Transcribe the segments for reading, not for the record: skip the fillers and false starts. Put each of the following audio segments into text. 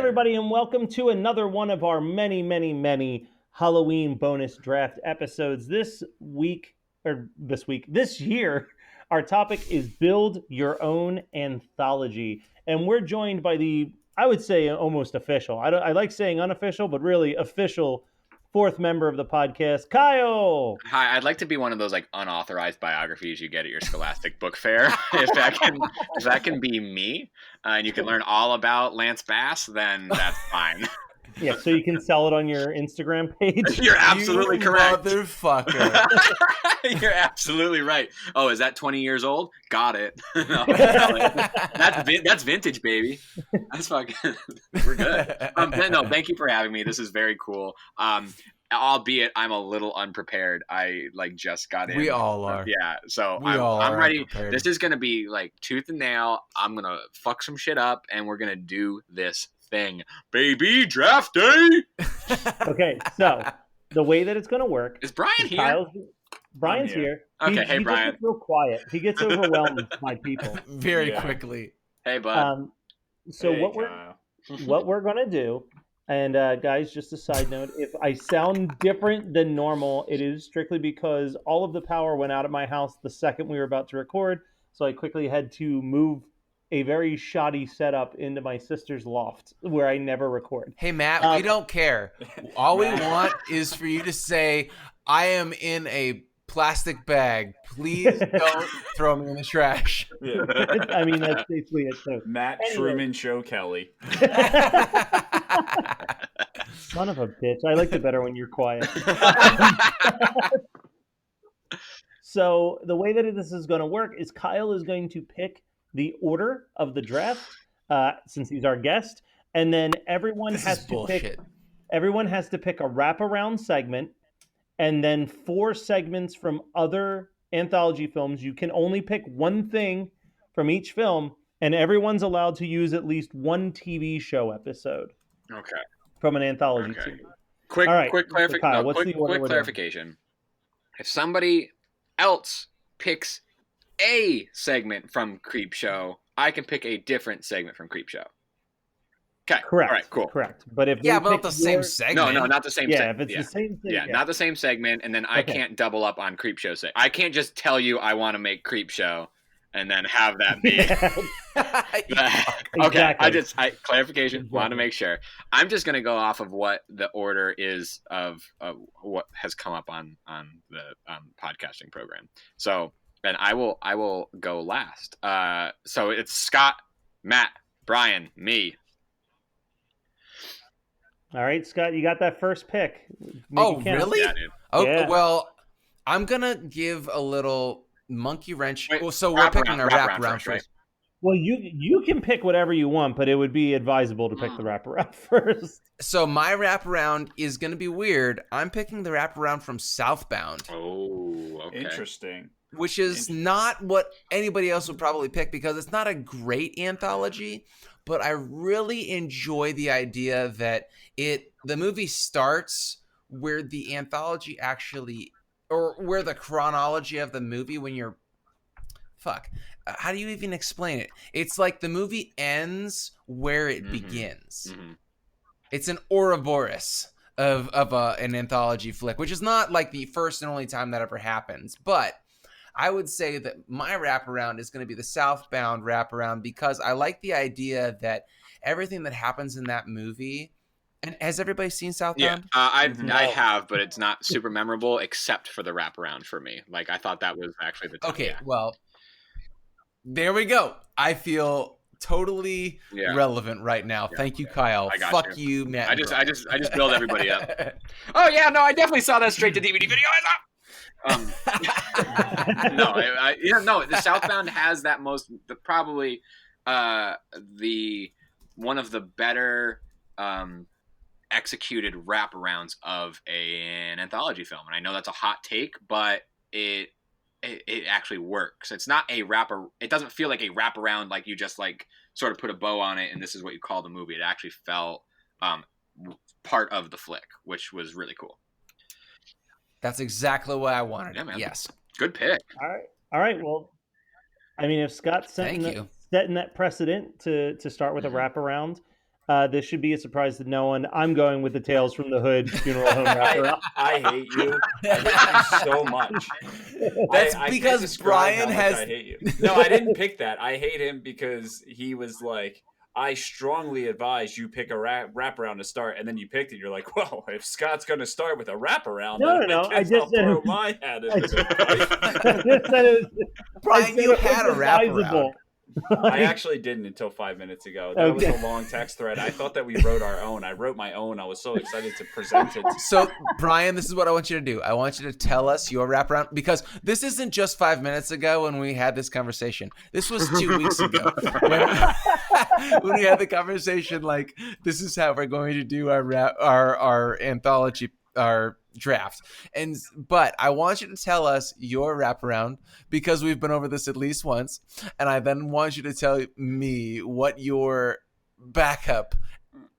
everybody, and welcome to another one of our many Halloween bonus draft episodes. This year, our topic is Build Your Own Anthology. And we're joined by I would say almost official. I like saying unofficial, but really official fourth member of the podcast, Kyle. Hi, I'd like to be one of those like unauthorized biographies you get at your Scholastic book fair. if that can be me, and you can learn all about Lance Bass, then that's fine. Yeah, so you can sell it on your Instagram page. You're absolutely correct, motherfucker. You're absolutely right. Oh, is that 20 years old? Got it. No, that's vintage, baby. That's fucking. We're good. No, thank you for having me. This is very cool. Albeit I'm a little unprepared. I just got in. We all are. Yeah, so I'm ready. Unprepared. This is gonna be like tooth and nail. I'm gonna fuck some shit up, and we're gonna do this thing, baby. Draft day. Okay, so the way that it's gonna work is Brian here. Brian's here. Okay, hey Brian. He gets real quiet. He gets overwhelmed by people very quickly. Hey bud. So what we're gonna do. And guys, just a side note, if I sound different than normal, it is strictly because all of the power went out of my house the second we were about to record. So I quickly had to move a very shoddy setup into my sister's loft where I never record. Hey, Matt, we don't care. All we want is for you to say, I am in a plastic bag. Please don't throw me in the trash. Yeah. I mean, that's basically it. So, Matt Truman Show Kelly. Son of a bitch. I like it better when you're quiet. So the way that this is going to work is Kyle is going to pick the order of the draft since he's our guest. And then everyone has to pick a wraparound segment. And then 4 segments from other anthology films. You can only pick one thing from each film, and everyone's allowed to use at least one TV show episode. Okay. From an anthology series. Quick clarification. Clarification. If somebody else picks a segment from Creepshow, I can pick a different segment from Creepshow. Okay. Correct. All right, cool. Correct. But if but not the same segment. No, not the same segment. If it's the same thing. Yeah, not the same segment, and then I can't double up on Creepshow segment. I can't just tell you I want to make Creepshow and then have that be. Okay, Exactly. Clarification. Exactly. Wanted to make sure. I'm just gonna go off of what the order is of what has come up on the podcasting program. So then I will go last. So it's Scott, Matt, Brian, me. All right, Scott, you got that first pick. Really? Yeah, dude. Okay, Yeah. well, I'm gonna give a little monkey wrench. Wait, So we're picking a wraparound first, first. right? Well, you can pick whatever you want, but it would be advisable to pick the wraparound first. So my wraparound is going to be weird. I'm picking the wraparound from Southbound. Oh, okay. Interesting. Which is not what anybody else would probably pick because it's not a great anthology, but I really enjoy the idea that the movie starts where the anthology actually, or where the chronology of the movie when you're, how do you even explain it? It's like the movie ends where it begins. Mm-hmm. It's an Ouroboros of an anthology flick, which is not like the first and only time that ever happens, but I would say that my wraparound is going to be the Southbound wraparound because I like the idea that everything that happens in that movie. And has everybody seen Southbound? Yeah, I have, but it's not super memorable except for the wraparound for me. Like I thought that was actually the time. Okay, well, there we go. I feel totally relevant right now. Yeah, You, Kyle. Fuck you, Matt. I just build everybody up. Oh yeah, no, I definitely saw that straight to DVD video. The Southbound has that probably the one of the better executed wraparounds of an anthology film, and I know that's a hot take, but it actually works. It's not a wrapper. It doesn't feel like a wraparound, like you just like sort of put a bow on it, and this is what you call the movie. It actually felt part of the flick, which was really cool. That's exactly what I wanted. Yeah, man. Yes. Good pick. All right. Well, I mean, if Scott's setting that precedent to start with a wraparound, This should be a surprise to no one. I'm going with the Tales from the Hood funeral home wraparound. I hate you. I hate you so much. That's I because can't describe Brian how much has. I hate you. No, I didn't pick that. I hate him because he was like, I strongly advise you pick a wraparound to start, and then you picked it. You're like, well, if Scott's going to start with a wraparound, No, then no, I guess I'll throw my hat in the fight. Brian, you had a wraparound. I actually didn't until 5 minutes ago. That was a long text thread. I thought that we wrote our own. I wrote my own. I was so excited to present it. So, Brian, this is what I want you to do. I want you to tell us your wraparound, because this isn't just 5 minutes ago when we had this conversation. This was 2 weeks ago when we had the conversation. Like, this is how we're going to do our anthology, our draft. But I want you to tell us your wraparound, because we've been over this at least once, and I then want you to tell me what your backup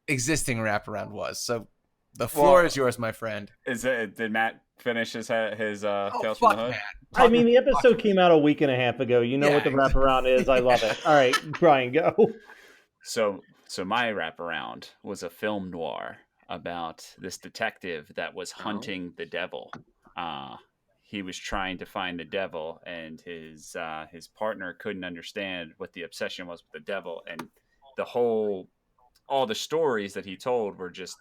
existing wraparound was. So the floor is yours, my friend. Did Matt finish his Tales from the Hood? Matt. I mean, the episode came out a week and a half ago. You know what the wraparound is. I love it. All right, Brian, go. So my wraparound was a film noir about this detective that was hunting the devil. He was trying to find the devil, and his partner couldn't understand what the obsession was with the devil, and all the stories that he told were just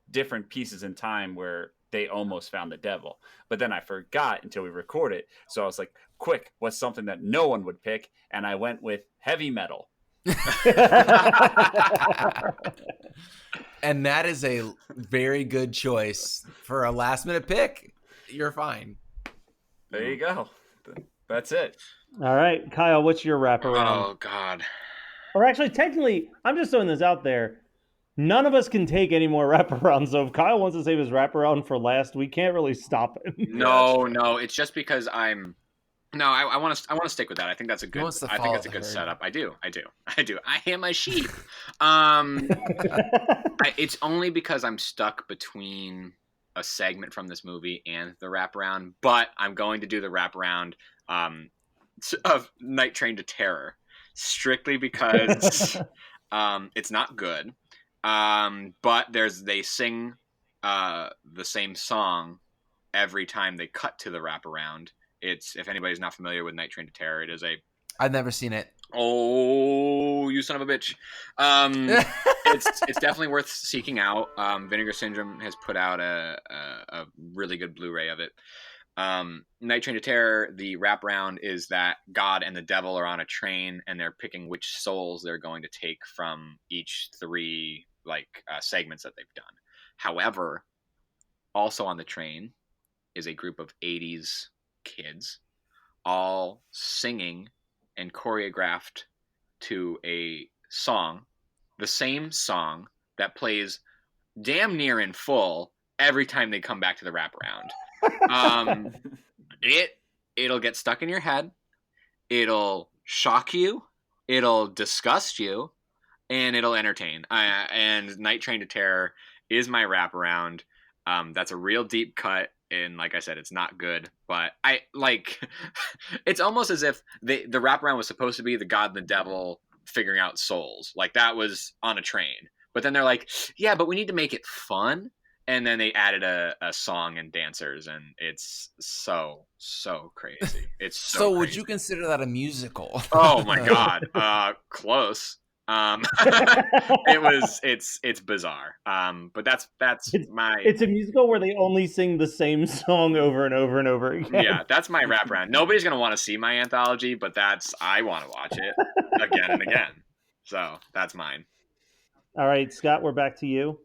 different pieces in time where they almost found the devil. But then I forgot until we recorded, so I was like, quick, what's something that no one would pick? And I went with heavy metal. And that is a very good choice for a last minute pick. You're fine. There you go. That's it. All right, Kyle, what's your wraparound? Oh, God. Or actually, technically, I'm just throwing this out there. None of us can take any more wraparounds. So if Kyle wants to save his wraparound for last, we can't really stop him. No. It's just because I'm. No, I want to stick with that. I think that's a good. I think that's a good setup. I do. I am a sheep. It's only because I'm stuck between a segment from this movie and the wraparound, but I'm going to do the wraparound of Night Train to Terror, strictly because it's not good. But they sing the same song every time they cut to the wraparound. It's, if anybody's not familiar with Night Train to Terror, it is a. I've never seen it. Oh, you son of a bitch! It's definitely worth seeking out. Vinegar Syndrome has put out a really good Blu-ray of it. Night Train to Terror, the wraparound is that God and the devil are on a train, and they're picking which souls they're going to take from each three segments that they've done. However, also on the train is a group of 80s kids all singing and choreographed to a song, the same song that plays damn near in full every time they come back to the wraparound. It'll get stuck in your head, it'll shock you, it'll disgust you, and it'll entertain. And Night Train to Terror is my wraparound. That's a real deep cut. And like I said, it's not good, but it's almost as if the wraparound was supposed to be the God and the devil figuring out souls. Like, that was on a train. But then they're like, yeah, but we need to make it fun. And then they added a song and dancers, and it's so crazy. It's so crazy. Would you consider that a musical? Oh my God. Close. It's bizarre. But that's it's a musical where they only sing the same song over and over and over again. Yeah, that's my wraparound. Nobody's gonna want to see my anthology, but I want to watch it again and again. So that's mine. All right, Scott, we're back to you.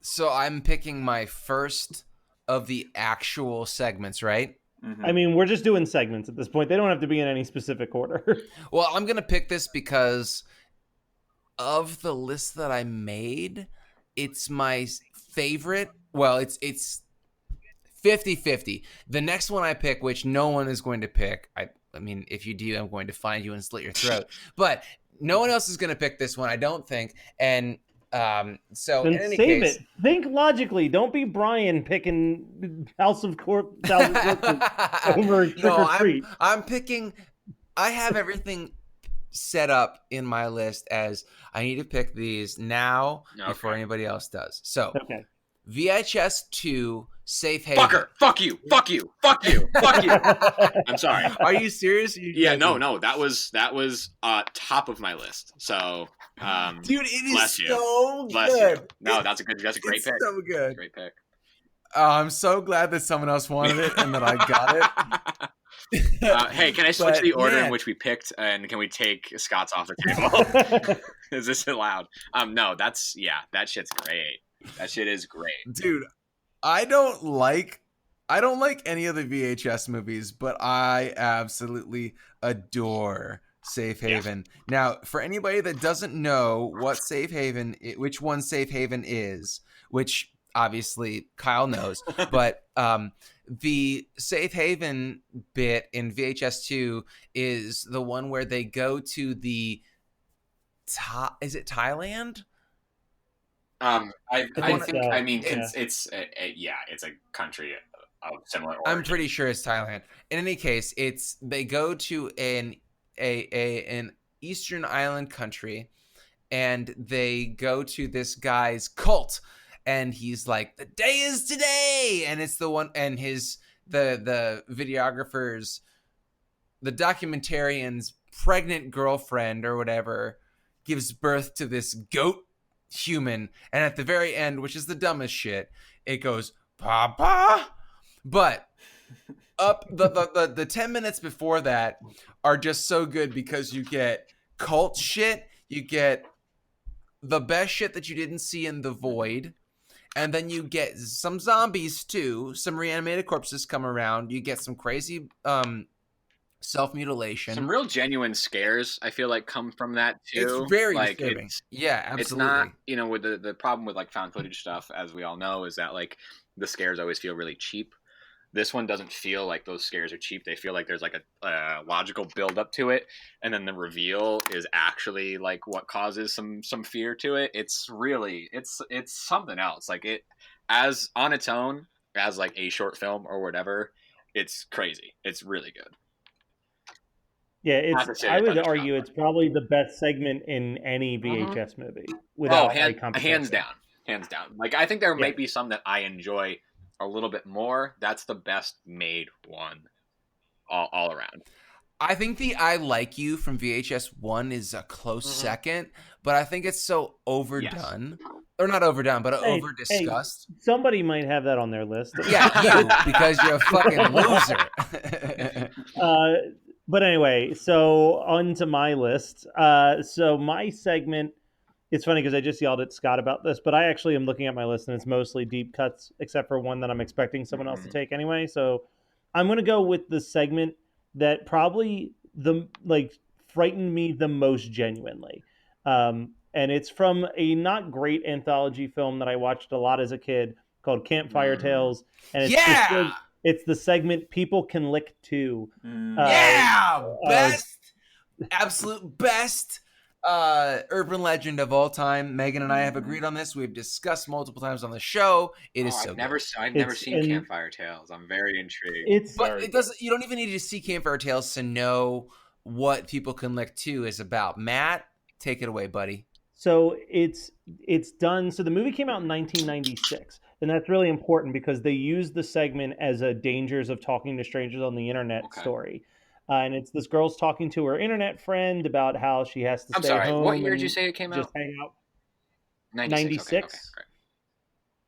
So I'm picking my first of the actual segments, right? Mm-hmm. I mean, we're just doing segments at this point. They don't have to be in any specific order. Well, I'm going to pick this because of the list that I made, it's my favorite. Well, it's 50-50. The next one I pick, which no one is going to pick, I mean, if you do, I'm going to find you and slit your throat. But no one else is going to pick this one, I don't think. And so then in any save case, it. Think logically. Don't be Brian picking House of Corpses over Trick or Treat. I'm picking. I have everything set up in my list as I need to pick these now before anybody else does. So, okay. VHS 2 Safe Haven. Fucker! Fuck you! Fuck you! Fuck you! Fuck you! I'm sorry. Are you serious? Yeah, no. That was top of my list. So, dude, it is so good. No, that's a great pick. So good. Great pick. I'm so glad that someone else wanted it and that I got it. Hey, can I switch the order in which we picked, and can we take Scott's off the table? Is this allowed? No, that shit's great. That shit is great, dude. I don't like any of the VHS movies, but I absolutely adore Safe Haven. Yeah. Now, for anybody that doesn't know what which one Safe Haven is, which obviously Kyle knows, but the Safe Haven bit in VHS 2 is the one where they go to the is it Thailand? It's a country of similar origin. I'm pretty sure it's Thailand. In any case, they go to an Eastern island country, and they go to this guy's cult, and he's like, "The day is today," and it's the one, and the videographer's, the documentarian's pregnant girlfriend or whatever gives birth to this goat human, and at the very end, which is the dumbest shit, it goes papa. But up the 10 minutes before that are just so good because you get cult shit, you get the best shit that you didn't see in The Void, and then you get some zombies too, some reanimated corpses come around, you get some crazy self-mutilation, some real genuine scares I feel like come from that too. It's very disturbing. Yeah, absolutely. It's not, with the problem with like found footage stuff, as we all know, is that like the scares always feel really cheap. This one doesn't feel like those scares are cheap. They feel like there's like a logical build up to it, and then the reveal is actually like what causes some fear to it. It's really it's something else. Like it as on its own, as like a short film or whatever, it's crazy. It's really good. Yeah, I would argue it's probably the best segment in any VHS movie. Without hands down. Like I think there might be some that I enjoy a little bit more. That's the best made one all around. I think the I Like You from VHS 1 is a close second, but I think it's so overdone. Yes. Or not overdone, but over-discussed. Hey, somebody might have that on their list. Yeah, you, because you're a fucking loser. But anyway, so on to my list. So my segment, it's funny because I just yelled at Scott about this, but I actually am looking at my list and it's mostly deep cuts, except for one that I'm expecting someone else to take anyway. So I'm going to go with the segment that probably frightened me the most genuinely. And it's from a not great anthology film that I watched a lot as a kid called Campfire Tales. And it's it's the segment People Can Lick Too. Absolute best urban legend of all time. Megan and I have agreed on this. We've discussed multiple times on the show. It is so good. I've never seen Campfire Tales. I'm very intrigued. You don't even need to see Campfire Tales to know what People Can Lick Too is about. Matt, take it away, buddy. So it's done. So the movie came out in 1996, and that's really important because they used the segment as a dangers of talking to strangers on the internet story. And it's this girl's talking to her internet friend about how she has to stay home. What year did you say it came out? Just hang out. 96. Okay.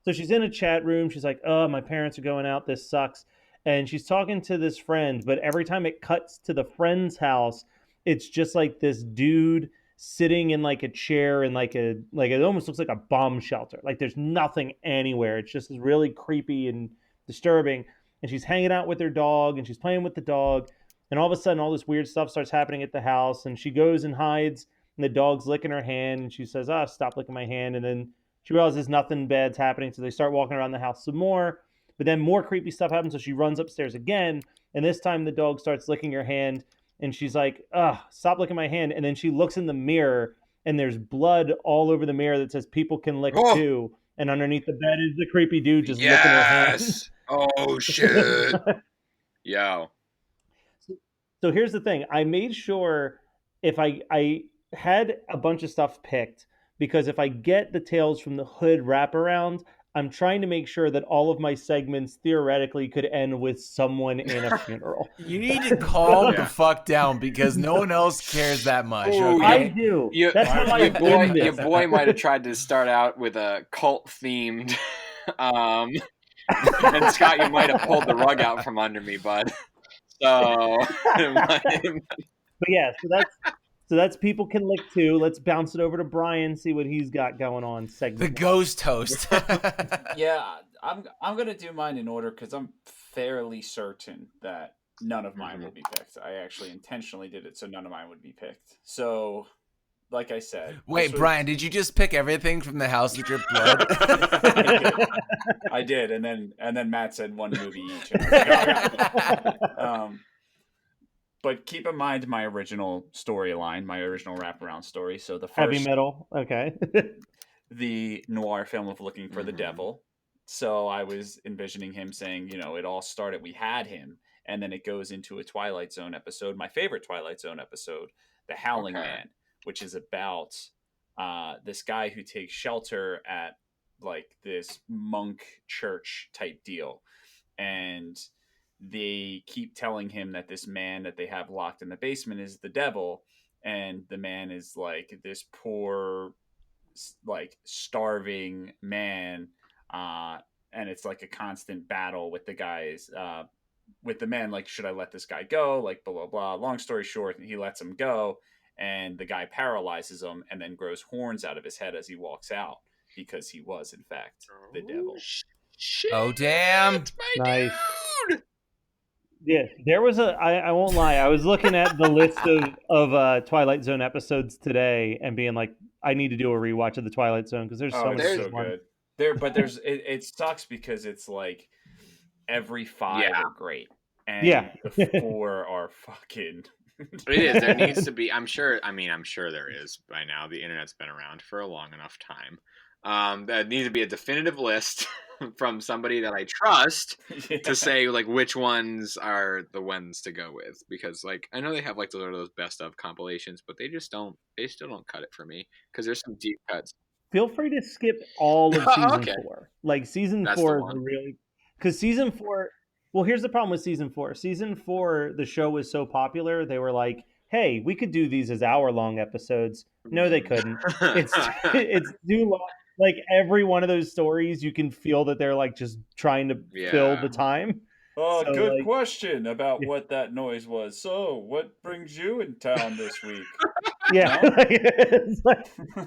So she's in a chat room. She's like, "Oh, my parents are going out. This sucks." And she's talking to this friend, but every time it cuts to the friend's house, it's just like this dude sitting in like a chair in like it almost looks like a bomb shelter. Like there's nothing anywhere. It's just really creepy and disturbing. And she's hanging out with her dog and she's playing with the dog. And all of a sudden, all this weird stuff starts happening at the house. And she goes and hides, and the dog's licking her hand. And she says, stop licking my hand. And then she realizes nothing bad's happening. So they start walking around the house some more. But then more creepy stuff happens. So she runs upstairs again. And this time the dog starts licking her hand. And she's like, stop licking my hand. And then she looks in the mirror, and there's blood all over the mirror that says People Can Lick Too. And underneath the bed is the creepy dude just licking her hand. Oh, shit. Yo. So here's the thing. I made sure if I had a bunch of stuff picked, because if I get the Tales from the Hood wraparound, I'm trying to make sure that all of my segments theoretically could end with someone in a funeral. You need to calm Yeah. the fuck down because no one else cares that much. Ooh, Okay? I do. That's how I end Your this. boy might have tried to start out with a cult themed, and Scott, you might have pulled the rug out from under me, bud. So, But yeah, so that's People Can Lick Too. Let's bounce it over to Brian, see what he's got going on. The Segment ghost host. Yeah, I'm gonna do mine in order because I'm fairly certain that none of mine will be picked. I actually intentionally did it so none of mine would be picked. So, like I said, Wait, Brian, did you just pick everything from the House that Dripped Blood? I did, and then Matt said one movie each. And I was like, but keep in mind my original storyline, my original wraparound story. So the first Heavy metal. Okay. the noir film of Looking for the Devil. So I was envisioning him saying, it all started, we had him, and then it goes into a Twilight Zone episode, my favorite Twilight Zone episode, The Howling Man, which is about this guy who takes shelter at like this monk church type deal. And they keep telling him that this man that they have locked in the basement is the devil. And the man is like this poor, like starving man. And it's like a constant battle with the guys, with the men, like, should I let this guy go? Like, blah, blah, blah. Long story short, he lets him go. And the guy paralyzes him and then grows horns out of his head as he walks out because he was, in fact, the devil. Shit, Oh, damn. my dude. Yeah, there was I won't lie. I was looking at the list of Twilight Zone episodes today and being like, I need to do a rewatch of the Twilight Zone because there's so much so good. It sucks because it's like every 5 are great. And the 4 are fucking... It is. There needs to be. I'm sure there is by now. The internet's been around for a long enough time. There needs to be a definitive list from somebody that I trust to say like which ones are the ones to go with, because like I know they have like those best of compilations, but they still don't cut it for me because there's some deep cuts. Feel free to skip all of season 4. Like season 4 is really, because season 4. Well, here's the problem with season 4. Season 4, the show was so popular, they were like, "Hey, we could do these as hour-long episodes." No, they couldn't. It's too long. Like every one of those stories, you can feel that they're like just trying to fill the time. Oh, so, good question about what that noise was. So, what brings you in town this week? Yeah, it's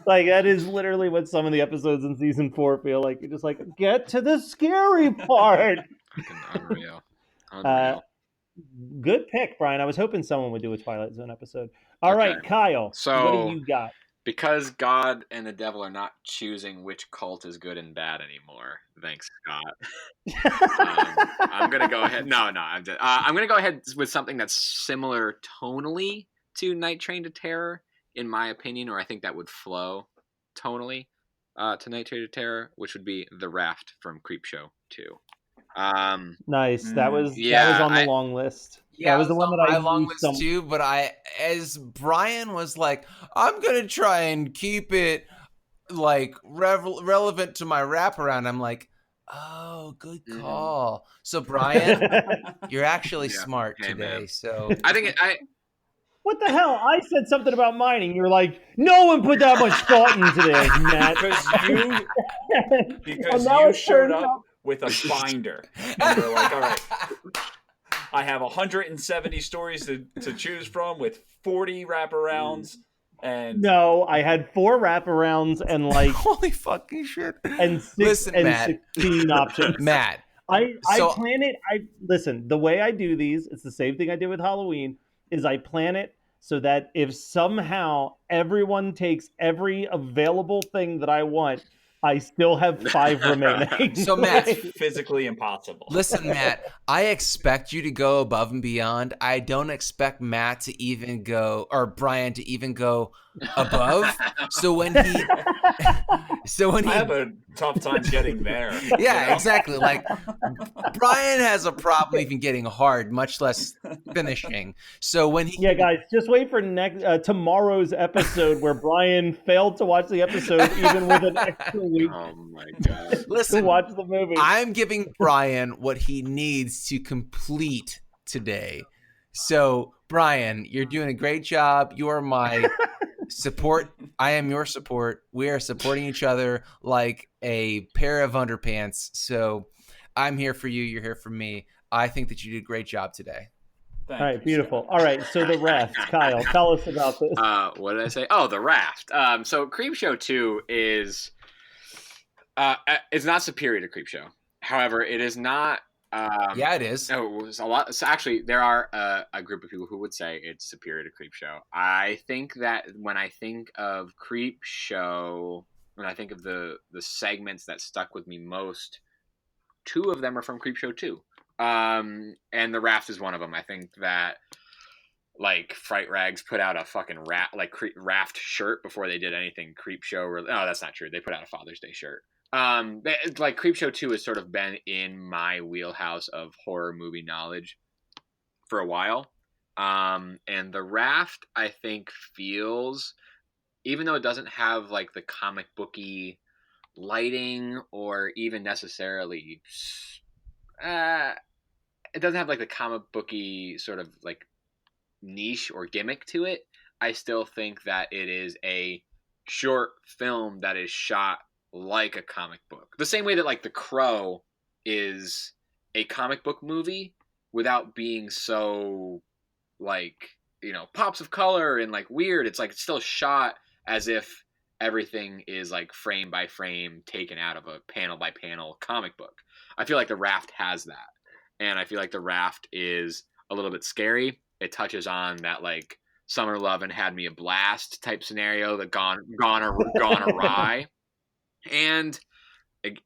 like that is literally what some of the episodes in season 4 feel like. You're just like, get to the scary part. Unreal. Good pick, Brian. I was hoping someone would do a Twilight Zone episode. All right, Kyle. So what do you got? Because God and the devil are not choosing which cult is good and bad anymore. Thanks, Scott. I'm gonna go ahead. No, I'm gonna go ahead with something that's similar tonally to Night Train to Terror, in my opinion, or I think that would flow tonally to Night Train to Terror, which would be The Raft from Creepshow 2. Nice. That was on the long list. Yeah, that was the one that I long list too. But as Brian was like, I'm gonna try and keep it like relevant to my wraparound. I'm like, oh, good call. So Brian, you're actually smart today. Man. So I think What the hell? I said something about mining. You're like, no one put that much thought into this, Matt. Because you showed up with a binder. And you're like, all right, I have 170 stories to choose from with 40 wraparounds. And no, I had 4 wraparounds and like holy fucking shit. And 16 options. Matt. I plan it. Listen, the way I do these, it's the same thing I did with Halloween, is I plan it so that if somehow everyone takes every available thing that I want, I still have 5 remaining. So Matt, physically impossible. Listen, Matt, I expect you to go above and beyond. I don't expect Matt to even go, or Brian to even go, above. So when he I have a tough time getting there. Yeah, exactly. Like Brian has a problem even getting hard, much less finishing. So when he Yeah, guys, just wait for tomorrow's episode where Brian failed to watch the episode even with an extra week Oh my god! to listen, watch the movie. I'm giving Brian what he needs to complete today. So Brian, you're doing a great job. You are my support. I am your support. We are supporting each other like a pair of underpants. So I'm here for you. You're here for me. I think that you did a great job today. Thank All right, you, beautiful. Scott. All right, so The Raft, Kyle, tell us about this. What did I say? Oh, The Raft. So Creepshow 2 is it's not superior to Creepshow. However, it is not. Yeah, it is. No, it was a lot. So actually, there are a group of people who would say it's superior to Creepshow. I think that when I think of Creepshow, when I think of the segments that stuck with me most, two of them are from Creepshow 2. And The Raft is one of them. I think that like Fright Rags put out a fucking Raft shirt before they did anything Creepshow. Oh, that's not true. They put out a Father's Day shirt. Like Creepshow 2 has sort of been in my wheelhouse of horror movie knowledge for a while. And The Raft, I think, feels, even though it doesn't have like the comic booky lighting or even necessarily it doesn't have like the comic booky sort of like niche or gimmick to it. I still think that it is a short film that is shot like a comic book. The same way that like The Crow is a comic book movie without being so like, you know, pops of color and like weird. It's like it's still shot as if everything is like frame by frame taken out of a panel by panel comic book. I feel like The Raft has that. And I feel like The Raft is a little bit scary. It touches on that like Summer Lovin' Had Me a Blast type scenario that gone awry. And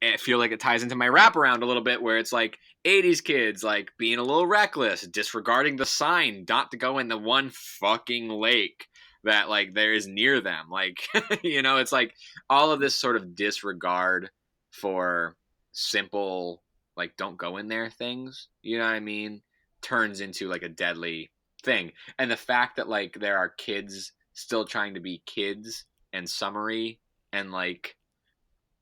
I feel like it ties into my wraparound a little bit where it's like 80s kids like being a little reckless, disregarding the sign not to go in the one fucking lake that like there is near them. Like, you know, it's like all of this sort of disregard for simple, like don't go in there things, you know what I mean, turns into like a deadly thing. And the fact that like there are kids still trying to be kids and summary and like,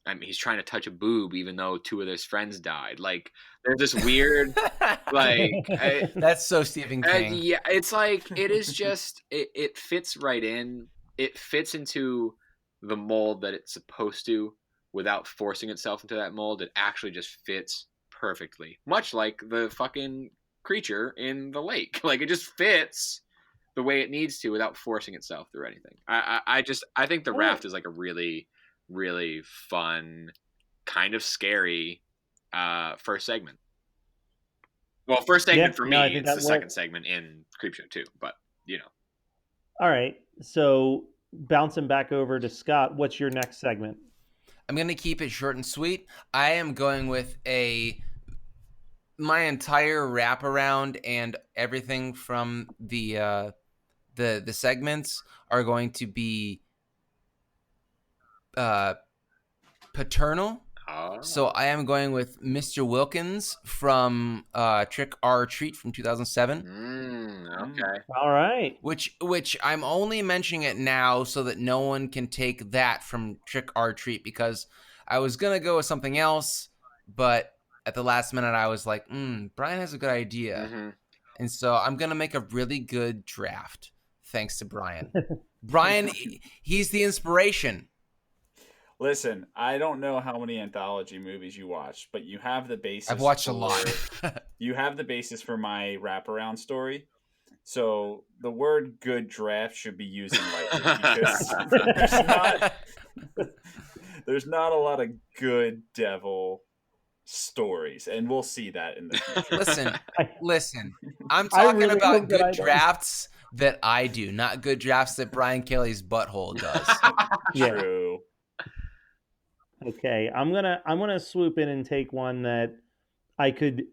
I mean, he's trying to touch a boob even though two of his friends died. Like, there's this weird, like... That's so Stephen King. Yeah, it's like, it is just... It fits right in. It fits into the mold that it's supposed to without forcing itself into that mold. It actually just fits perfectly. Much like the fucking creature in the lake. Like, it just fits the way it needs to without forcing itself through anything. I think The Raft is like a really... really fun, kind of scary first segment. Well, first segment for me, it's the second segment in Creepshow 2, but, you know. All right, so bouncing back over to Scott, what's your next segment? I'm going to keep it short and sweet. I am going with my entire wraparound and everything from the segments are going to be paternal. Oh. So I am going with Mr. Wilkins from Trick or Treat from 2007. Okay. All right. Which I'm only mentioning it now so that no one can take that from Trick or Treat, because I was gonna go with something else, but at the last minute I was like, Brian has a good idea. Mm-hmm. And so I'm gonna make a really good draft thanks to Brian. Brian, he's the inspiration. Listen, I don't know how many anthology movies you watch, but you have the basis. I've watched a lot. You have the basis for my wraparound story. So the word good draft should be used lightly because there's not a lot of good devil stories, and we'll see that in the future. Listen. I'm talking about good drafts that I do, not good drafts that Brian Kelly's butthole does. True. Okay, I'm gonna swoop in and take one that I could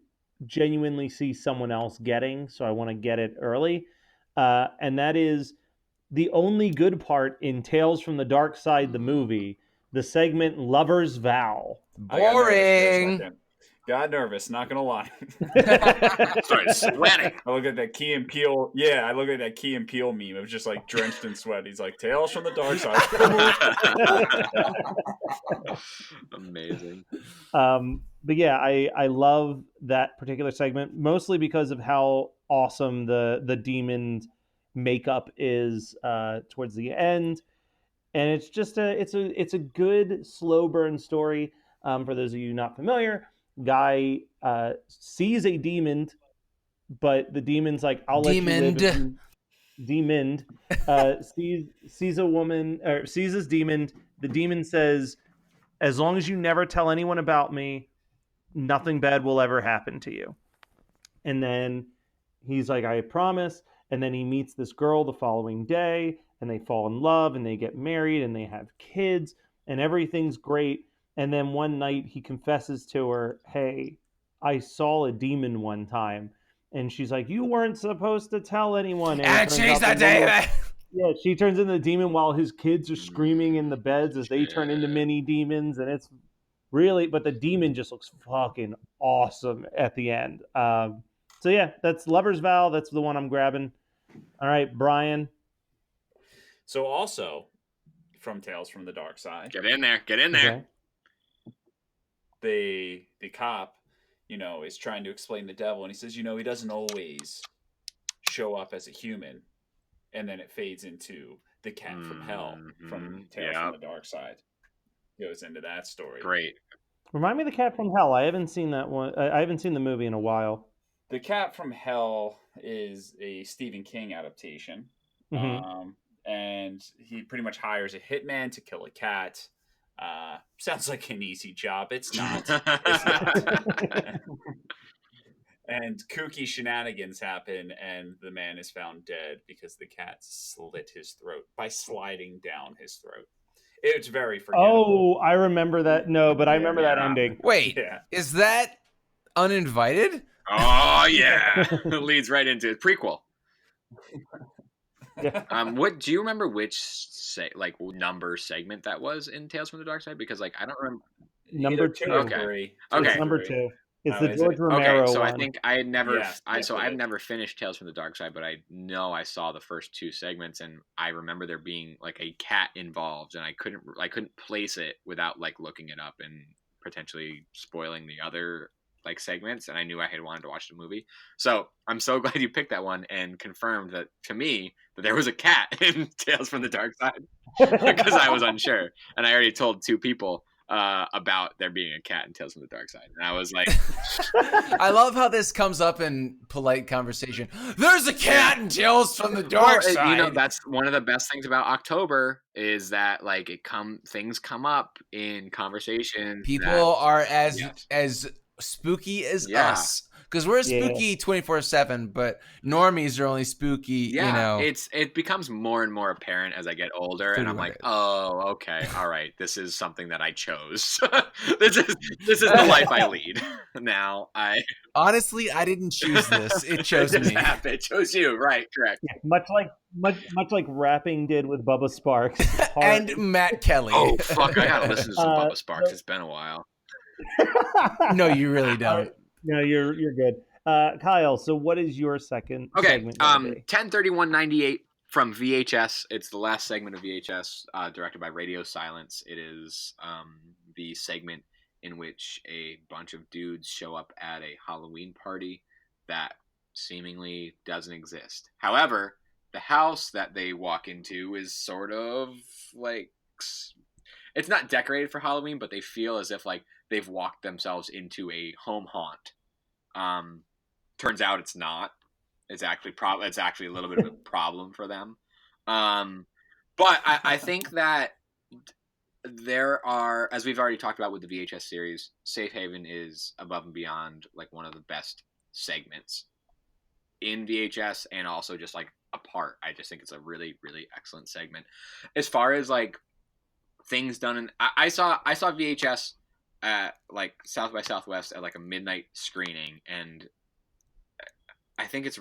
genuinely see someone else getting, so I want to get it early, and that is the only good part in Tales from the Dark Side, the movie, the segment Lover's Vow. Boring. Got nervous, not gonna lie. Started sweating. I look at that Key and Peele. Yeah, I look at that Key and Peele meme. It was just like drenched in sweat. He's like, Tales from the Dark Side. Amazing. But yeah, I love that particular segment, mostly because of how awesome the demon makeup is towards the end. And it's just it's a good slow burn story. For those of you not familiar, guy sees a demon, but the demon's like, I'll let you live if you demoned. Sees a woman, or sees this demon. The demon says, as long as you never tell anyone about me, nothing bad will ever happen to you. And then he's like, I promise. And then he meets this girl the following day, and they fall in love, and they get married, and they have kids, and everything's great. And then one night he confesses to her, hey, I saw a demon one time. And she's like, you weren't supposed to tell anyone. And she's the demon. Yeah, she turns into the demon while his kids are screaming in the beds as they turn into mini demons. And it's really, but the demon just looks fucking awesome at the end. So yeah, that's Lover's Vow. That's the one I'm grabbing. All right, Brian. So also from Tales from the Dark Side. Get in there. Get in there. Okay. The cop, is trying to explain the devil, and he says, he doesn't always show up as a human, and then it fades into the cat from hell from Tales from the Dark Side. Goes into that story. Great. Remind me of the Cat from Hell. I haven't seen that one. I haven't seen the movie in a while. The Cat from Hell is a Stephen King adaptation. Mm-hmm. And he pretty much hires a hitman to kill a cat. Sounds like an easy job. It's not. It's not. And kooky shenanigans happen, and the man is found dead because the cat slit his throat by sliding down his throat. It's very forgettable. Oh, I remember that. No, but I remember that ending. Wait, is that Uninvited? Oh yeah, it leads right into it. Prequel. Yeah. What do you remember? Which number segment that was in Tales from the Dark Side? Because I don't remember. Number 2. Okay. It's number 2. It's the George Romero one. So one. I think I had never. I've never finished Tales from the Dark Side, but I know I saw the first 2 segments, and I remember there being like a cat involved, and I couldn't place it without like looking it up and potentially spoiling the other segments, and I knew I had wanted to watch the movie. So I'm so glad you picked that one and confirmed that to me that there was a cat in Tales from the Dark Side because I was unsure, and I already told 2 people about there being a cat in Tales from the Dark Side, and I was like, I love how this comes up in polite conversation. There's a cat in Tales from the Dark Side. That's one of the best things about October is that things come up in conversation. People are as spooky as us, because we're spooky 24/7, but normies are only spooky. It becomes more and more apparent as I get older, and I'm like, oh, okay, all right, this is something that I chose. this is the life I lead. Now honestly, I didn't choose this; it chose me. It chose you, right? Correct. Yeah, much like rapping did with Bubba Sparks and Matt Kelly. Oh fuck! I gotta listen to some Bubba Sparks. It's been a while. No, you really don't. No, you're good. Kyle, so what is your second segment? 10/31/98 from VHS. It's the last segment of VHS, directed by Radio Silence. It is the segment in which a bunch of dudes show up at a Halloween party that seemingly doesn't exist. However, the house that they walk into is sort of like, it's not decorated for Halloween, but they feel as if they've walked themselves into a home haunt. Turns out it's not. It's actually a little bit of a problem for them. But I think that there are, as we've already talked about with the VHS series, Safe Haven is above and beyond one of the best segments in VHS, and also just apart. I just think it's a really, really excellent segment. As far as things done, and I saw VHS at South by Southwest at a midnight screening, and I think it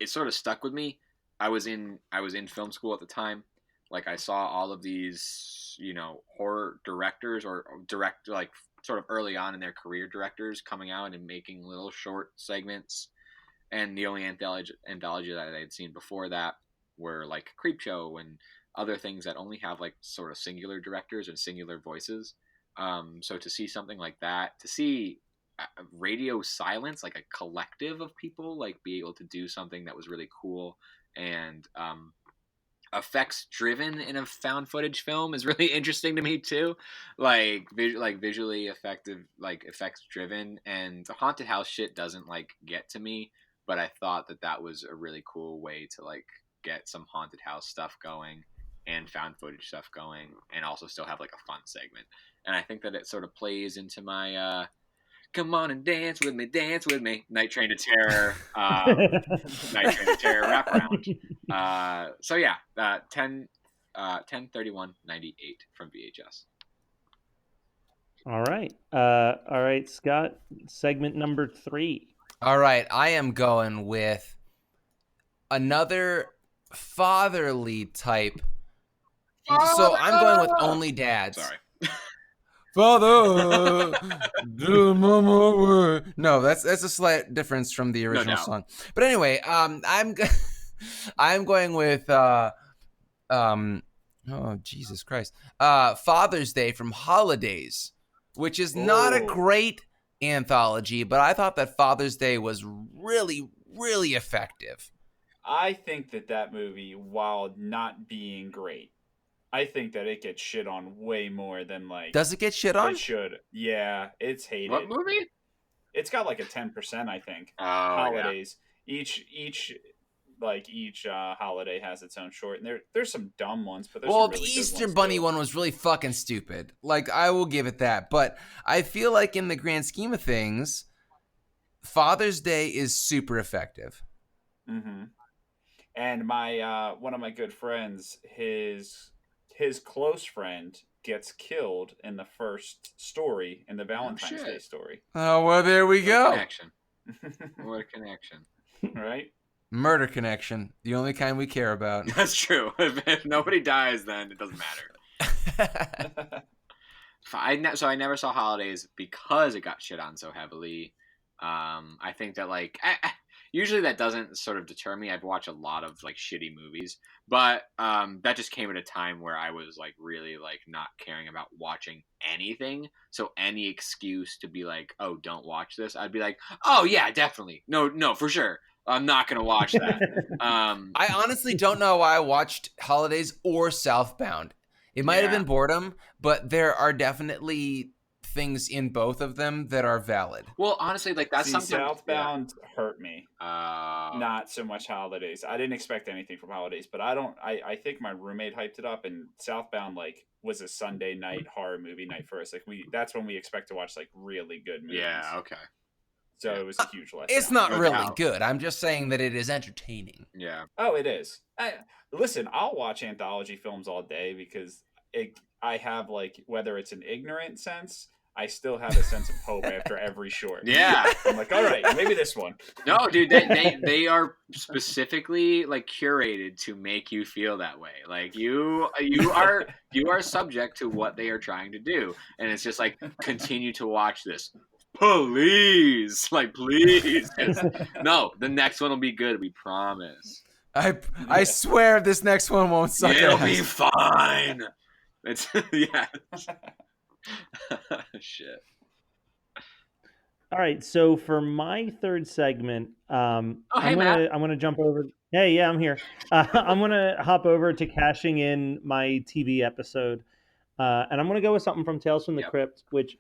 sort of stuck with me I was in film school at the time. Like I saw all of these, horror directors or direct like sort of early on in their career directors coming out and making little short segments. And the only anthology that I had seen before that were like Creepshow and other things that only have like sort of singular directors and singular voices. So to see something like that, to see radio silence, like a collective of people, like be able to do something that was really cool and effects driven in a found footage film is really interesting to me too, like visually effective, like effects driven. And the haunted house shit doesn't like get to me, but I thought that was a really cool way to like get some haunted house stuff going and found footage stuff going and also still have like a fun segment. And I think that it sort of plays into my come on and dance with me, Night Train to Terror, Night Train to Terror wraparound. So yeah, 10/31/98 from VHS. All right. All right, Scott, segment number 3. All right, I am going with another fatherly type. So I'm going with Only Dads. Sorry. Father, do mama word. No, that's a slight difference from the original song. But anyway, I'm going with oh Jesus Christ, Father's Day from Holidays, which is not a great anthology, but I thought that Father's Day was really, really effective. I think that movie, while not being great, I think that it gets shit on way more than like. Does it get shit on? It should. Yeah, it's hated. What movie? It's got like a 10%, I think. Oh, Holidays. Yeah. Each holiday has its own short, and there's some dumb ones, but there's some really the good Easter ones Bunny too. one was really fucking stupid. Like, I will give it that, but I feel like in the grand scheme of things, Father's Day is super effective. Mm-hmm. And my one of my good friends, his close friend gets killed in the first story, in the Valentine's Day story. Oh, well, there we go. What a connection. Right? Murder connection. The only kind we care about. That's true. If nobody dies, then it doesn't matter. So I never saw Holidays because it got shit on so heavily. I think that like usually that doesn't sort of deter me. I've watched a lot of like shitty movies, but that just came at a time where I was like really like not caring about watching anything. So any excuse to be like, oh, don't watch this, I'd be like, oh yeah, definitely, no, for sure, I'm not gonna watch that. I honestly don't know why I watched Holidays or Southbound. It might have been boredom, but there are definitely things in both of them that are valid. Well, honestly, like that's something. Southbound hurt me. Not so much Holidays. I didn't expect anything from Holidays, but I think my roommate hyped it up, and Southbound like was a Sunday night horror movie night for us. Like that's when we expect to watch like really good movies. Yeah. Okay. So it was a huge lesson. It's not really good. I'm just saying that it is entertaining. Yeah. Oh, it is. Listen, I'll watch anthology films all day because I have like, whether it's an ignorant sense, I still have a sense of hope after every short. Yeah. I'm like, all right, maybe this one. No, dude, they are specifically like curated to make you feel that way. Like you are subject to what they are trying to do, and it's just like continue to watch this. Please, like please. No, the next one will be good. We promise. I swear this next one won't suck. It'll be fine. It's yeah. Shit. All right, so for my third segment, I'm gonna jump over. Hey, yeah, I'm here. I'm gonna hop over to cashing in my TV episode, and I'm gonna go with something from Tales from the Crypt, which,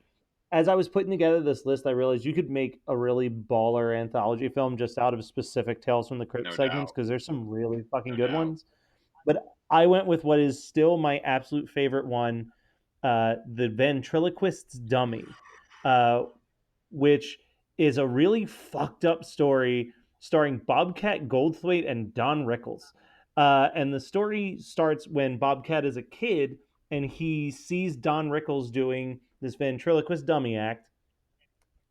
as I was putting together this list, I realized you could make a really baller anthology film just out of specific Tales from the Crypt segments, because there's some really fucking good ones. But I went with what is still my absolute favorite one, The Ventriloquist's Dummy, which is a really fucked up story starring Bobcat Goldthwait and Don Rickles. And the story starts when Bobcat is a kid and he sees Don Rickles doing this ventriloquist dummy act,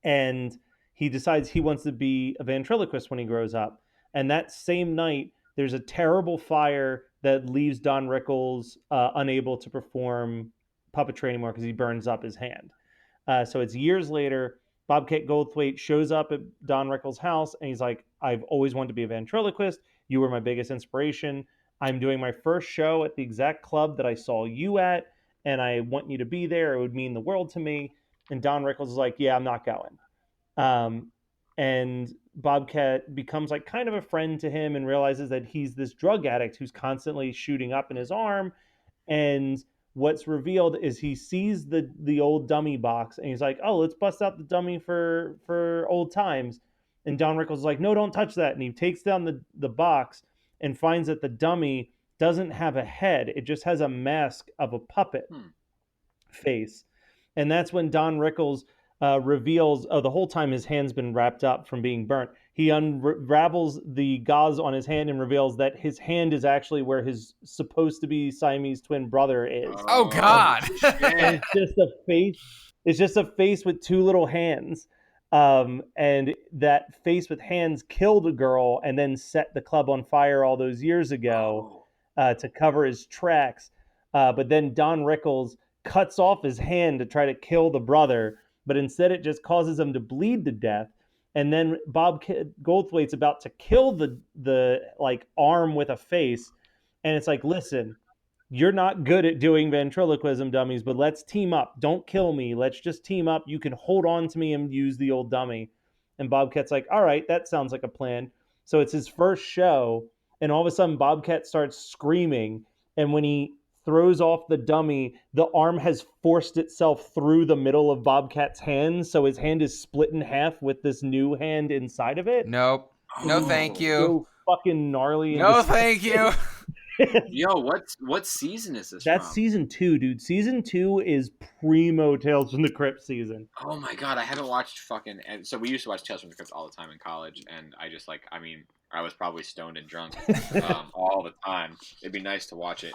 and he decides he wants to be a ventriloquist when he grows up. And that same night, there's a terrible fire that leaves Don Rickles unable to perform puppetry anymore because he burns up his hand. So it's years later. Bobcat Goldthwait shows up at Don Rickles' house and he's like, I've always wanted to be a ventriloquist. You were my biggest inspiration. I'm doing my first show at the exact club that I saw you at, and I want you to be there. It would mean the world to me. And Don Rickles is like, yeah, I'm not going. And Bobcat becomes like kind of a friend to him and realizes that he's this drug addict who's constantly shooting up in his arm. And what's revealed is he sees the old dummy box and he's like, oh, let's bust out the dummy for old times. And Don Rickles is like, no, don't touch that. And he takes down the box and finds that the dummy doesn't have a head. It just has a mask of a puppet face. And that's when Don Rickles reveals, oh, the whole time his hand's been wrapped up from being burnt. He unravels the gauze on his hand and reveals that his hand is actually where his supposed to be Siamese twin brother is. Oh God! And it's just a face. It's just a face with two little hands. And that face with hands killed a girl and then set the club on fire all those years ago to cover his tracks. But then Don Rickles cuts off his hand to try to kill the brother, but instead it just causes him to bleed to death. And then Bob Goldthwait's about to kill the like arm with a face, and it's like, listen, you're not good at doing ventriloquism, dummies, but let's team up. Don't kill me. Let's just team up. You can hold on to me and use the old dummy. And Bobcat's like, all right, that sounds like a plan. So it's his first show, and all of a sudden Bobcat starts screaming, and when he throws off the dummy, the arm has forced itself through the middle of Bobcat's hand, so his hand is split in half with this new hand inside of it. Nope. No, thank you. So fucking gnarly. No, thank you. Yo, what season is this? That's from? season 2, dude. Season 2 is primo Tales from the Crypt season. Oh my god, I haven't watched fucking. And so we used to watch Tales from the Crypt all the time in college, and I just like, I mean, I was probably stoned and drunk all the time. It'd be nice to watch it.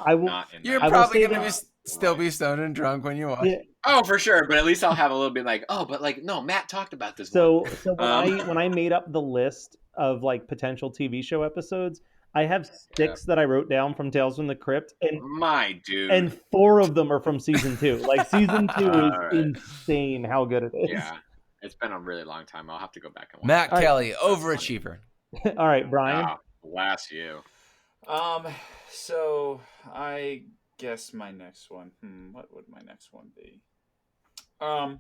You're probably gonna still be stoned and drunk when you watch. Yeah. Oh, for sure. But at least I'll have a little bit like, oh, but like, no, Matt talked about this. So when I made up the list of like potential TV show episodes, I have 6 that I wrote down from Tales from the Crypt, and my dude, and 4 of them are from season 2. Like season 2 is insane how good it is. Yeah, it's been a really long time. I'll have to go back and watch. Matt Kelly, overachiever. All right, Brian. Oh, bless you. So I guess my next one. What would my next one be? My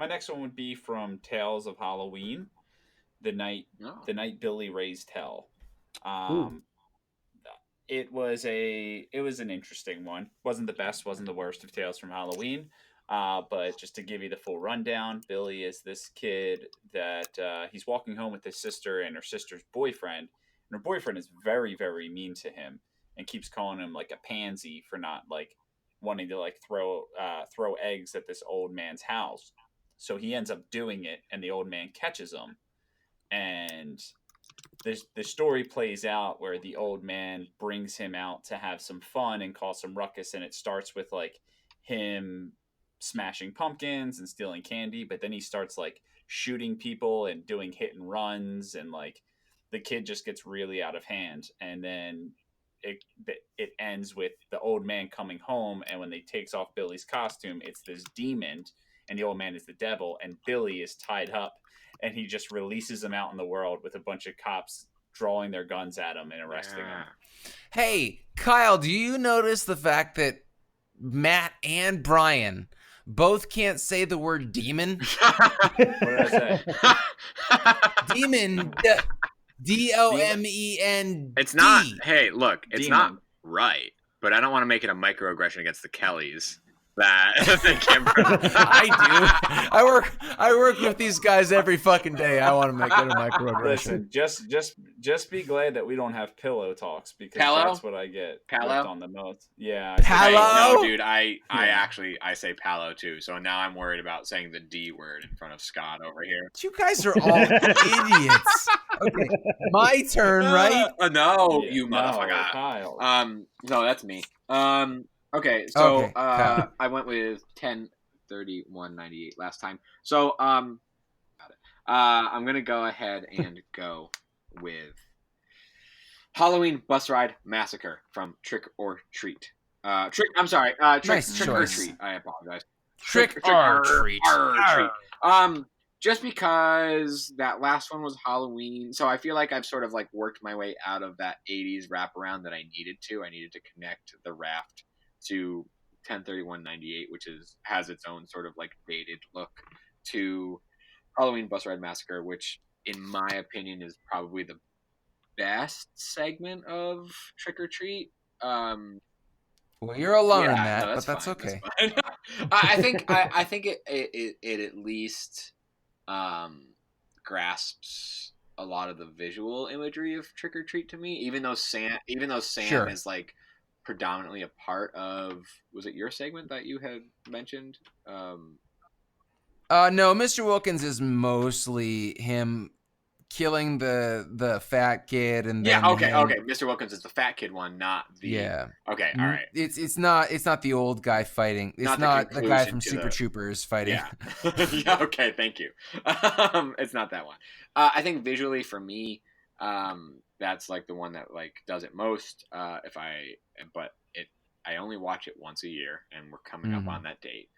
next one would be from Tales of Halloween, the night Billy raised hell. It was an interesting one. Wasn't the best, wasn't the worst of Tales from Halloween. But just to give you the full rundown, Billy is this kid that he's walking home with his sister and her sister's boyfriend. And her boyfriend is very, very mean to him and keeps calling him like a pansy for not like wanting to like throw eggs at this old man's house. So he ends up doing it, and the old man catches him. And the story plays out where the old man brings him out to have some fun and cause some ruckus, and it starts with like him smashing pumpkins and stealing candy, but then he starts like shooting people and doing hit and runs, and like the kid just gets really out of hand. And then it ends with the old man coming home, and when they takes off Billy's costume, it's this demon, and the old man is the devil, and Billy is tied up, and he just releases him out in the world with a bunch of cops drawing their guns at him and arresting him. Hey, Kyle, do you notice the fact that Matt and Brian both can't say the word demon? What did I say? Demon. D-O-M-E-N-D. It's not. Hey, look, it's Demon. not right, but I don't want to make it a microaggression against the Kellys. That they can't pronounce. I do. I work with these guys every fucking day. I want to make it a microaggression. Listen, just be glad that we don't have pillow talks, because Palo? that's what I get Palo? on the notes. Yeah. Palo? No, dude, I actually say palo too. So now I'm worried about saying the D word in front of Scott over here. You guys are all idiots. Okay, my turn, right? No, Yeah, you motherfucker. Kyle. No, that's me. Okay, so Okay, Kyle. I went with 10:31:98 last time. So I'm gonna go ahead and go with Halloween Bus Ride Massacre from Trick or Treat. Trick Nice or choice. Treat. I apologize. Trick or treat. Treat. Just because that last one was Halloween, so I feel like I've sort of like worked my way out of that '80s wraparound that I needed to. I needed to connect the raft to 10/31/98, which has its own sort of like dated look to Halloween Bus Ride Massacre, which in my opinion is probably the best segment of Trick or Treat. Well, you're alone in Yeah, that, no, but that's that's fine. okay. That's fine. I think it at least grasps a lot of the visual imagery of Trick or Treat to me. Even though Sam Sure. is like predominantly a part of, was it your segment that you had mentioned? No, Mr. Wilkins is mostly him killing the fat kid and then Yeah, okay, him, okay. Mr. Wilkins is the fat kid one, not the. yeah. Okay, all right. It's not the old guy fighting. It's not the guy from Super Troopers fighting. Yeah. Yeah. Okay. Thank you. It's not that one. I think visually for me, that's like the one that like does it most. But I only watch it once a year, and we're coming up on that date.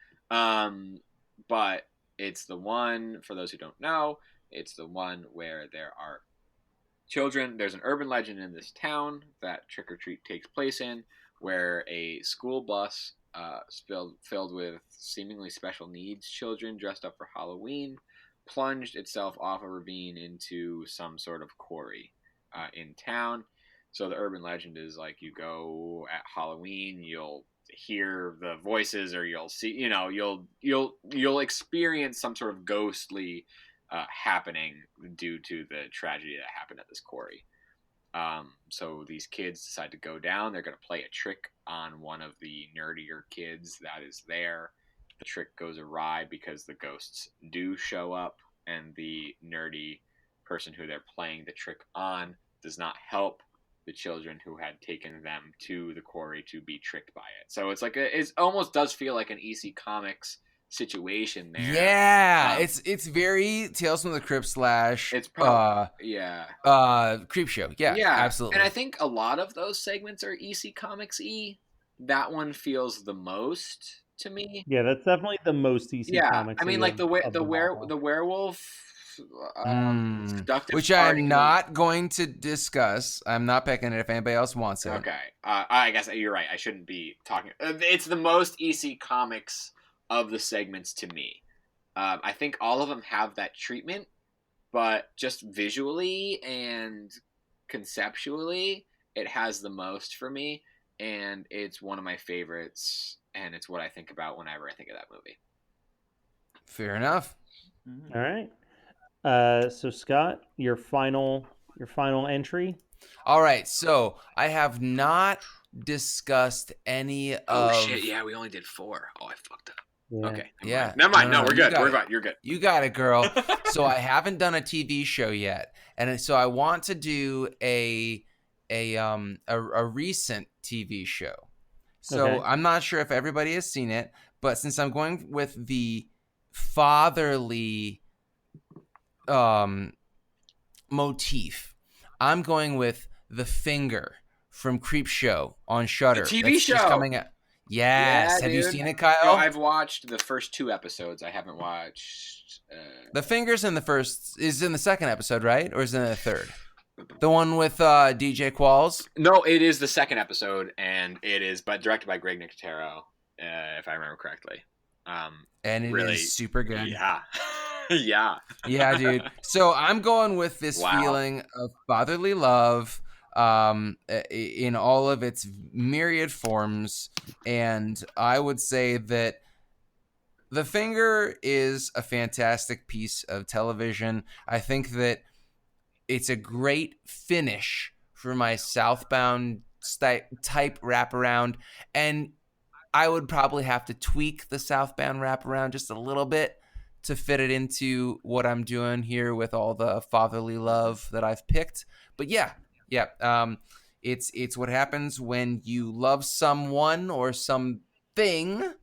But it's the one, for those who don't know, it's the one where there are children. There's an urban legend in this town that Trick or Treat takes place in, where a school bus filled with seemingly special needs children dressed up for Halloween plunged itself off a ravine into some sort of quarry in town. So the urban legend is like, you go at Halloween, you'll hear the voices, or you'll see, you'll experience some sort of ghostly happening due to the tragedy that happened at this quarry. So these kids decide to go down. They're going to play a trick on one of the nerdier kids that is there. The trick goes awry because the ghosts do show up, and the nerdy person who they're playing the trick on does not help the children who had taken them to the quarry to be tricked by it. So it's like it almost does feel like an EC Comics situation there. Yeah, it's very Tales from the Crypt / it's probably Creep Show. Yeah, absolutely. And I think a lot of those segments are EC Comics That one feels the most to me. Yeah, that's definitely the most EC Comics. I mean, like the werewolf. Which I'm not going to discuss. I'm not picking it if anybody else wants it. Okay. I guess you're right. I shouldn't be talking. It's the most EC Comics of the segments to me. I think all of them have that treatment, but just visually and conceptually, it has the most for me, and it's one of my favorites, and it's what I think about whenever I think of that movie. Fair enough. All right. So Scott, your final entry. All right. So I have not discussed any of. Oh shit! Yeah, we only did 4. Oh, I fucked up. Yeah. Okay. Yeah. Never mind. No, we're good. We're good. You're good. You got it, girl. So I haven't done a TV show yet, and so I want to do a recent TV show. So Okay. I'm not sure if everybody has seen it, but since I'm going with the fatherly motif, I'm going with The Finger from Creep Show on Shudder. The TV show just coming out. Yes. Yeah, have dude. You seen it, Kyle? No, I've watched the first 2 episodes. I haven't watched. The Finger's in the second episode, right? Or is it in the third? The one with DJ Qualls? No, it is the second episode, and it is directed by Greg Nicotero, if I remember correctly. And it really, is super good. Yeah. Yeah. Yeah, dude. So I'm going with this feeling of fatherly love in all of its myriad forms. And I would say that The Finger is a fantastic piece of television. I think that it's a great finish for my Southbound type wraparound. And I would probably have to tweak the Southbound wraparound just a little bit to fit it into what I'm doing here with all the fatherly love that I've picked. But yeah. It's what happens when you love someone or something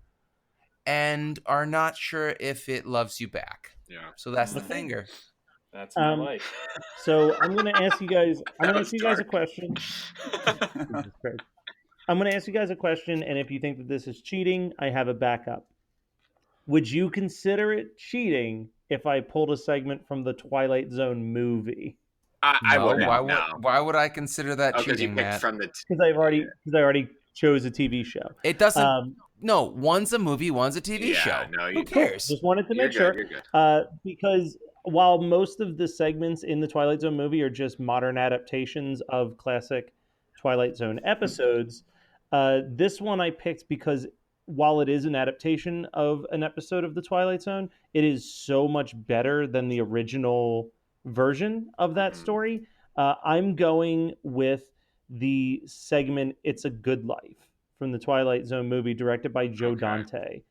and are not sure if it loves you back. Yeah. So that's The Finger. That's my life. So I'm going to ask you guys. I'm going to ask you guys a dark. question. Jesus Christ. I'm going to ask you guys a question, and if you think that this is cheating, I have a backup. Would you consider it cheating if I pulled a segment from the Twilight Zone movie? I No, wouldn't. why would I consider that because you cheating, picked Matt? from the. Because I already chose a TV show. It doesn't. No, one's a movie, one's a TV show. No, Who cares? Just wanted to make sure. You're good. Because while most of the segments in the Twilight Zone movie are just modern adaptations of classic Twilight Zone episodes, this one I picked because while it is an adaptation of an episode of the Twilight Zone, it is so much better than the original version of that story. I'm going with the segment "It's a Good Life" from the Twilight Zone movie, directed by Joe Dante.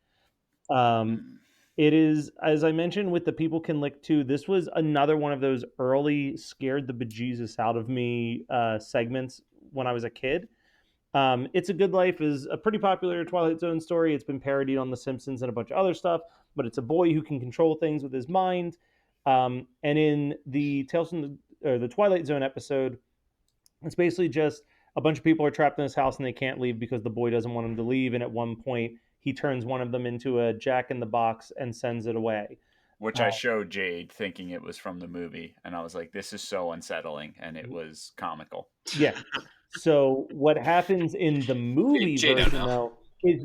It is, as I mentioned with the People Can Lick Too, this was another one of those early scared the bejesus out of me segments when I was a kid. It's a Good Life is a pretty popular Twilight Zone story. It's been parodied on The Simpsons and a bunch of other stuff, but it's a boy who can control things with his mind. And in the Tales from the Twilight Zone episode, it's basically just a bunch of people are trapped in this house and they can't leave because the boy doesn't want them to leave. And at one point, he turns one of them into a Jack in the Box and sends it away. Which I showed Jade thinking it was from the movie. And I was like, this is so unsettling. And it was comical. Yeah. So what happens in the movie version, though, is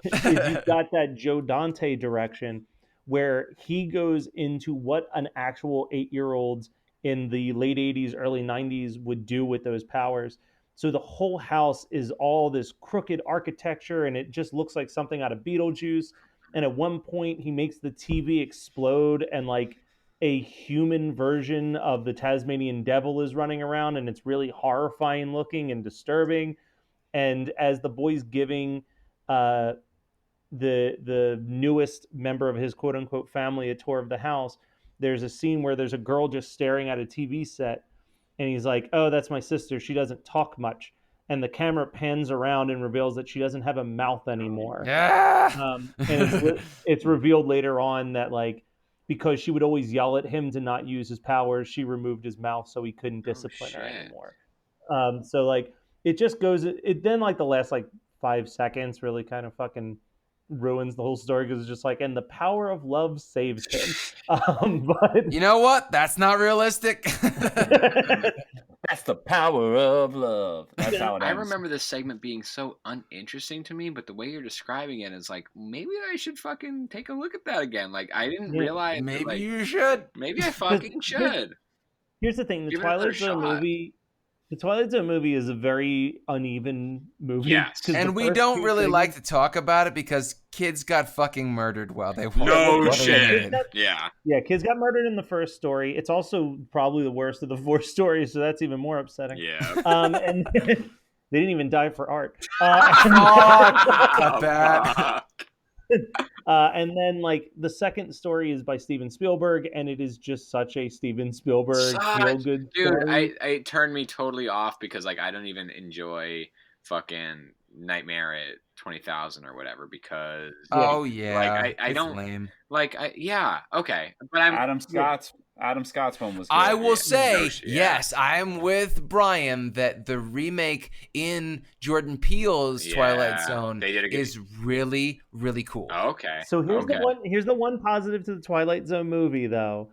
you've got that Joe Dante direction where he goes into what an actual 8-year-old in the late 80s, early 90s would do with those powers. So the whole house is all this crooked architecture, and it just looks like something out of Beetlejuice. And at one point, he makes the TV explode, and like a human version of the Tasmanian Devil is running around, and it's really horrifying looking and disturbing. And as the boy's giving the newest member of his quote unquote family a tour of the house, there's a scene where there's a girl just staring at a TV set, and he's like, "Oh, that's my sister. She doesn't talk much." And the camera pans around and reveals that she doesn't have a mouth anymore. Yeah. And it's revealed later on that like because she would always yell at him to not use his powers, she removed his mouth so he couldn't discipline her anymore. So like it just goes. It then like the last like 5 seconds really kind of fucking ruins the whole story because it's just like, and the power of love saved him. But you know what? That's not realistic. That's the power of love. That's how it ends. I remember this segment being so uninteresting to me, but the way you're describing it is like, maybe I should fucking take a look at that again. Like, I didn't realize. Maybe like, you should. Maybe I fucking should. Here's the thing: the Twilight Zone movie. The Twilight Zone movie is a very uneven movie. Yes. And we don't really like to talk about it because kids got fucking murdered while they were No shit. Yeah. Yeah, kids got murdered in the first story. It's also probably the worst of the 4 stories, so that's even more upsetting. Yeah. And they didn't even die for art. Cut that. And then like the second story is by Steven Spielberg, and it is just such a Steven Spielberg feel good story. Dude, it turned me totally off because like I don't even enjoy fucking Nightmare at 20,000 or whatever because like I don't lame. Like okay, but I'm Adam Scott's one was good. I will say, yes, I am with Brian that the remake in Jordan Peele's Twilight Zone is really, really cool. Okay. So here's the one positive to the Twilight Zone movie, though.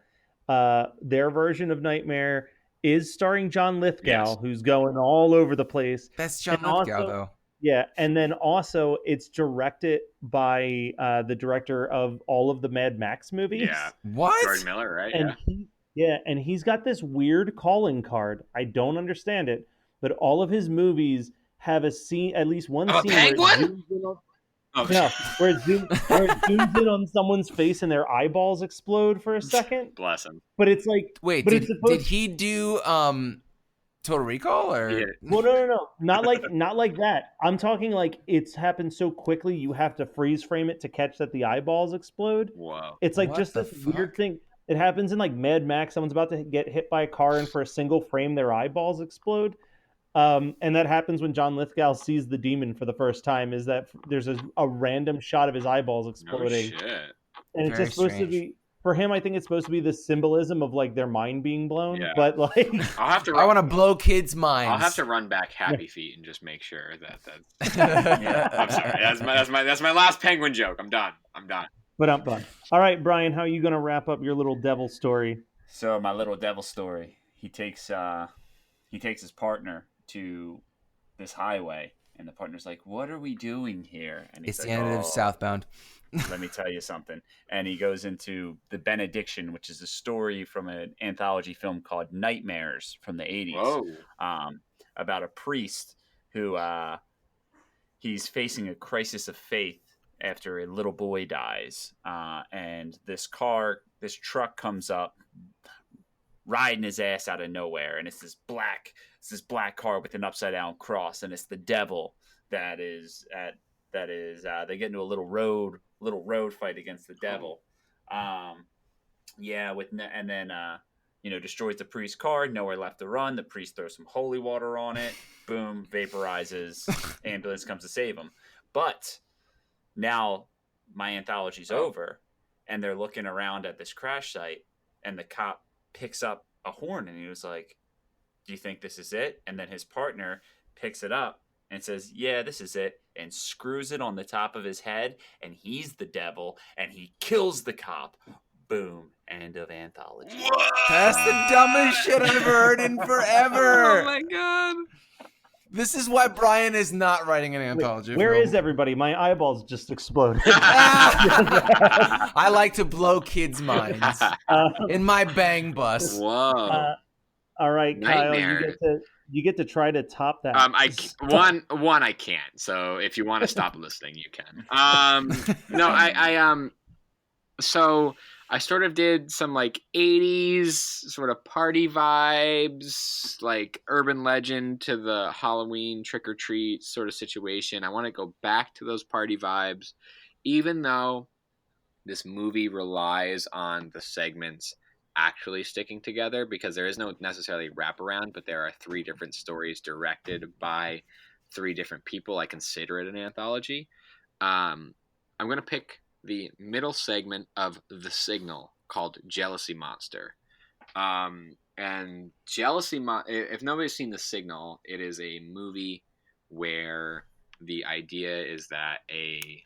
Their version of Nightmare is starring John Lithgow, who's going all over the place. That's John Lithgow, though. Yeah, and then also it's directed by the director of all of the Mad Max movies. Yeah. What? George Miller, right? And and he's got this weird calling card. I don't understand it, but all of his movies have a scene, at least one scene penguin? where it zooms in on someone's face and their eyeballs explode for a second. Bless him. But it's like, wait, but did he do Total Recall or? Yeah. Well, no, not like that. I'm talking like it's happened so quickly you have to freeze frame it to catch that the eyeballs explode. Wow. It's like just this weird thing. It happens in like Mad Max. Someone's about to get hit by a car, and for a single frame, their eyeballs explode. And that happens when John Lithgow sees the demon for the first time. Is that there's a random shot of his eyeballs exploding, Oh, shit. and it's just supposed to be. for him, I think it's supposed to be the symbolism of like their mind being blown. Yeah. But like, I'll have to. I want to blow kids' minds. I'll have to run back Happy Feet and just make sure that. Yeah, I'm sorry. That's my last penguin joke. I'm done. but I'm fun. All right, Brian, how are you going to wrap up your little devil story? So my little devil story. He takes his partner to this highway, and the partner's like, "What are we doing here?" And he's It's like, the end of Southbound. Let me tell you something. And he goes into the Benediction, which is a story from an anthology film called Nightmares from the 80s. Whoa. About a priest who he's facing a crisis of faith after a little boy dies. And this truck comes up riding his ass out of nowhere. And it's this black car with an upside down cross. And it's the devil they get into a little road fight against the devil. Destroys the priest's car, nowhere left to run. The priest throws some holy water on it, boom, vaporizes. Ambulance comes to save him. But now my anthology's over, and they're looking around at this crash site, and the cop picks up a horn, and he was like, "Do you think this is it?" And then his partner picks it up and says, "Yeah, this is it," and screws it on the top of his head, and he's the devil, and he kills the cop. Boom. End of anthology. That's the dumbest shit I've ever heard in forever. Oh my god. This is why Brian is not writing an anthology. Where is everybody? My eyeballs just exploded. I like to blow kids' minds in my bang bus. Whoa. All right, Nightmare. Kyle, you get to try to top that. I can't. So if you want to stop listening, you can. So I sort of did some like 80s sort of party vibes, like urban legend to the Halloween trick or treat sort of situation. I want to go back to those party vibes, even though this movie relies on the segments actually sticking together, because there is no necessarily wraparound, but there are 3 different stories directed by 3 different people. I consider it an anthology. I'm going to pick the middle segment of The Signal, called Jealousy Monster. And if nobody's seen The Signal, it is a movie where the idea is that a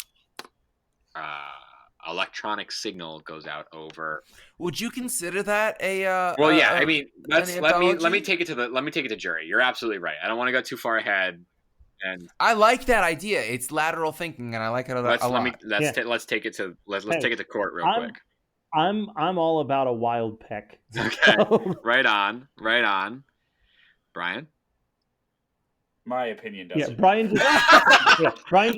electronic signal goes out over. Would you consider that a? I mean, let me take it to jury. You're absolutely right. I don't want to go too far ahead. And I like that idea. It's lateral thinking, and I like it a lot. Let's take it to court real quick. I'm all about a wild peck. Okay, right on. Brian. My opinion doesn't. Yeah, Brian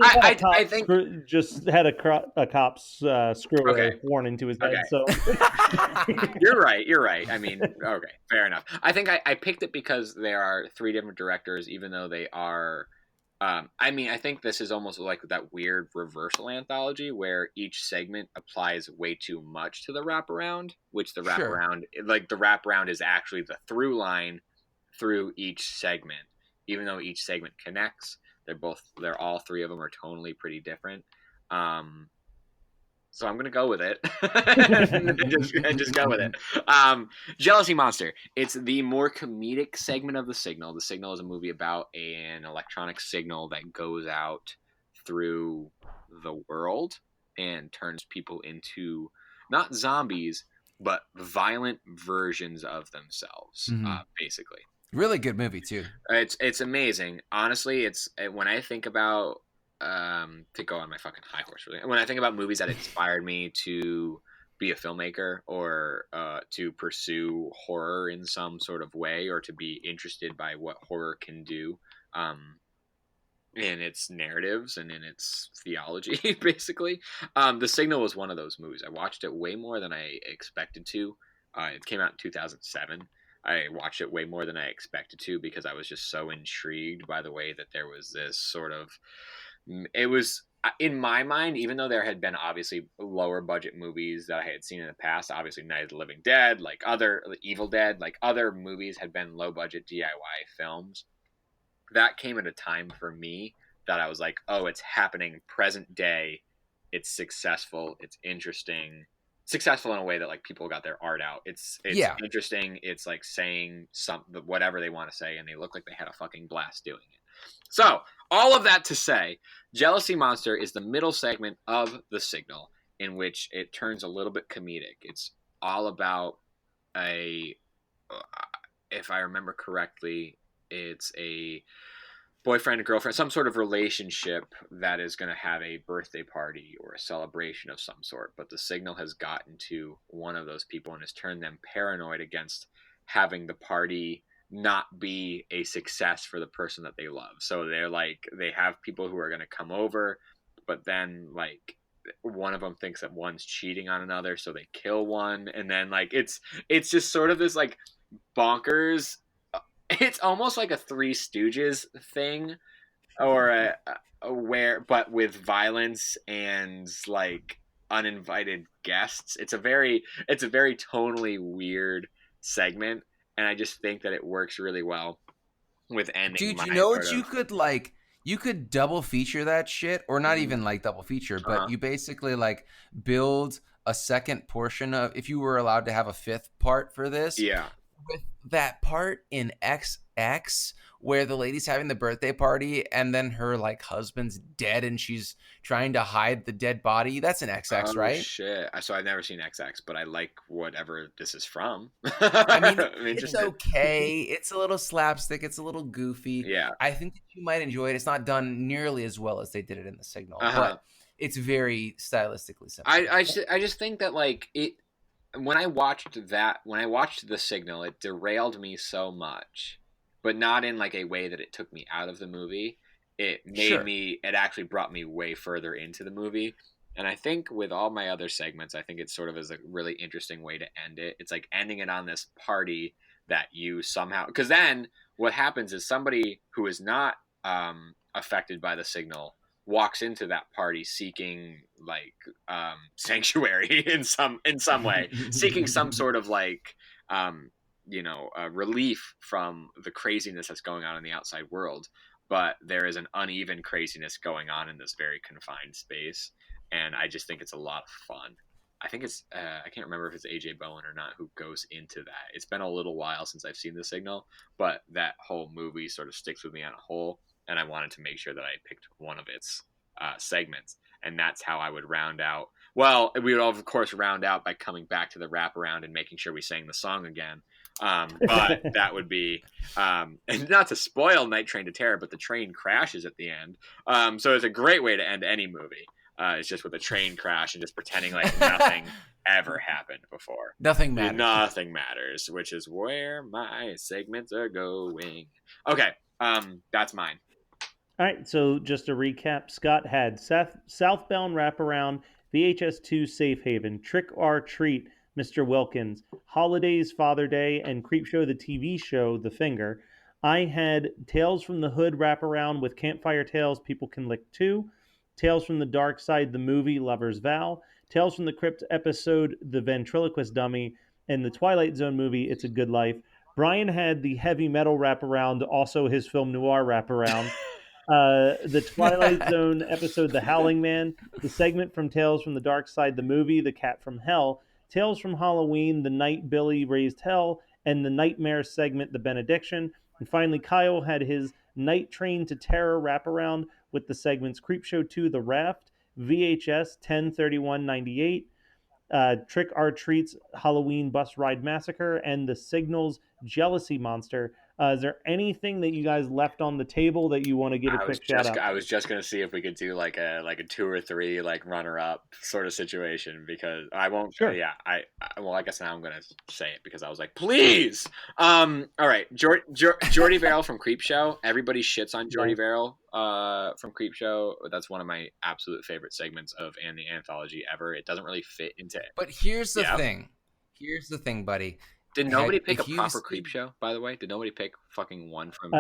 just had a cop screw a horn into his head. So You're right. I mean, okay, fair enough. I think I picked it because there are 3 different directors, even though they are. I think this is almost like that weird reversal anthology where each segment applies way too much to the wraparound, which the wraparound is actually the through line through each segment. Even though each segment connects, they're all 3 of them are tonally pretty different. So I'm gonna go with it. just go with it. Jealousy Monster. It's the more comedic segment of The Signal. The Signal is a movie about an electronic signal that goes out through the world and turns people into not zombies, but violent versions of themselves. Basically. Really good movie too. It's amazing. Honestly, it's when I think about. To go on my fucking high horse, really. When I think about movies that inspired me to be a filmmaker or to pursue horror in some sort of way, or to be interested by what horror can do in its narratives and in its theology, basically, The Signal was one of those movies. I watched it way more than I expected to. It came out in 2007. I watched it way more than I expected to because I was just so intrigued by the way that there was this sort of. It was, in my mind, even though there had been obviously lower budget movies that I had seen in the past, obviously Night of the Living Dead, Evil Dead, like other movies had been low budget DIY films. That came at a time for me that I was like, oh, it's happening present day. It's successful. It's interesting. successful in a way that like people got their art out. It's interesting. It's like saying whatever they want to say, and they look like they had a fucking blast doing it. So all of that to say, Jealousy Monster is the middle segment of The Signal, in which it turns a little bit comedic. It's all about if I remember correctly, it's a boyfriend and girlfriend, some sort of relationship that is going to have a birthday party or a celebration of some sort. But the Signal has gotten to one of those people and has turned them paranoid against having the party not be a success for the person that they love. So they're like, they have people who are going to come over, but then like one of them thinks that one's cheating on another, so they kill one. And then like, it's just sort of this like bonkers, it's almost like a Three Stooges thing, or but with violence and like uninvited guests. It's a very tonally weird segment, and I just think that it works really well with ending. Dude, you know what you could like? You could double feature that shit, or not even like double feature, but you basically like build a second portion of, if you were allowed to have a fifth part for this. Yeah. With that part in XX where the lady's having the birthday party and then her like husband's dead and she's trying to hide the dead body. That's an XX, right? Shit. So I've never seen XX, but I like whatever this is from. I mean, it's okay. It's a little slapstick. It's a little goofy. Yeah. I think that you might enjoy it. It's not done nearly as well as they did it in The Signal, but it's very stylistically simple. I just think that like it, when I watched The Signal, it derailed me so much, but not in like a way that it took me out of the movie. It made me, it actually brought me way further into the movie. And I think with all my other segments, I think it sort of is a really interesting way to end it. It's like ending it on this party that you somehow, because then what happens is somebody who is not affected by the signal walks into that party seeking like sanctuary in some way, seeking some sort of like relief from the craziness that's going on in the outside world. But there is an uneven craziness going on in this very confined space, and I just think it's a lot of fun. I think it's I can't remember if it's AJ Bowen or not who goes into that. It's been a little while since I've seen The Signal, but that whole movie sort of sticks with me on a whole, and I wanted to make sure that I picked one of its segments, and that's how I would round out. Well, we would of course round out by coming back to the wraparound and making sure we sang the song again. But that would be, and not to spoil Night Train to Terror, but the train crashes at the end. So it's a great way to end any movie. It's just with a train crash and just pretending like nothing ever happened before. Nothing matters. Nothing matters, which is where my segments are going. Okay, that's mine. All right, so just to recap, Scott had Southbound Wraparound, VHS2 Safe Haven, Trick or Treat, Mr. Wilkins, Holidays, Father Day, and Creepshow the TV show, The Finger. I had Tales from the Hood Wraparound with Campfire Tales, People Can Lick 2, Tales from the Dark Side, the movie, Lover's Vow, Tales from the Crypt episode, The Ventriloquist Dummy, and the Twilight Zone movie, It's a Good Life. Brian had the heavy metal wraparound, also his film noir wraparound. The Twilight Zone episode, The Howling Man, the segment from Tales from the Dark Side, the movie, The Cat from Hell, Tales from Halloween, The Night Billy Raised Hell, and the Nightmare segment, The Benediction. And finally, Kyle had his Night Train to Terror wraparound with the segments Creepshow 2, The Raft, VHS 10/31/98, Trick or Treat's Halloween Bus Ride Massacre, and The Signal's Jealousy Monster. Is there anything that you guys left on the table that you want to give a quick shout out? I was just gonna see if we could do like a 2 or 3 like runner up sort of situation, because I won't. Sure. Yeah. Well, I guess now I'm gonna say it because I was like, please. All right, Jordy Verrill from Creepshow. Everybody shits on Jordy Verrill from Creepshow. That's one of my absolute favorite segments of the Anthology ever. It doesn't really fit into it. But here's the thing. Here's the thing, buddy. Did nobody pick a proper Creepshow, by the way? Did nobody pick fucking one from...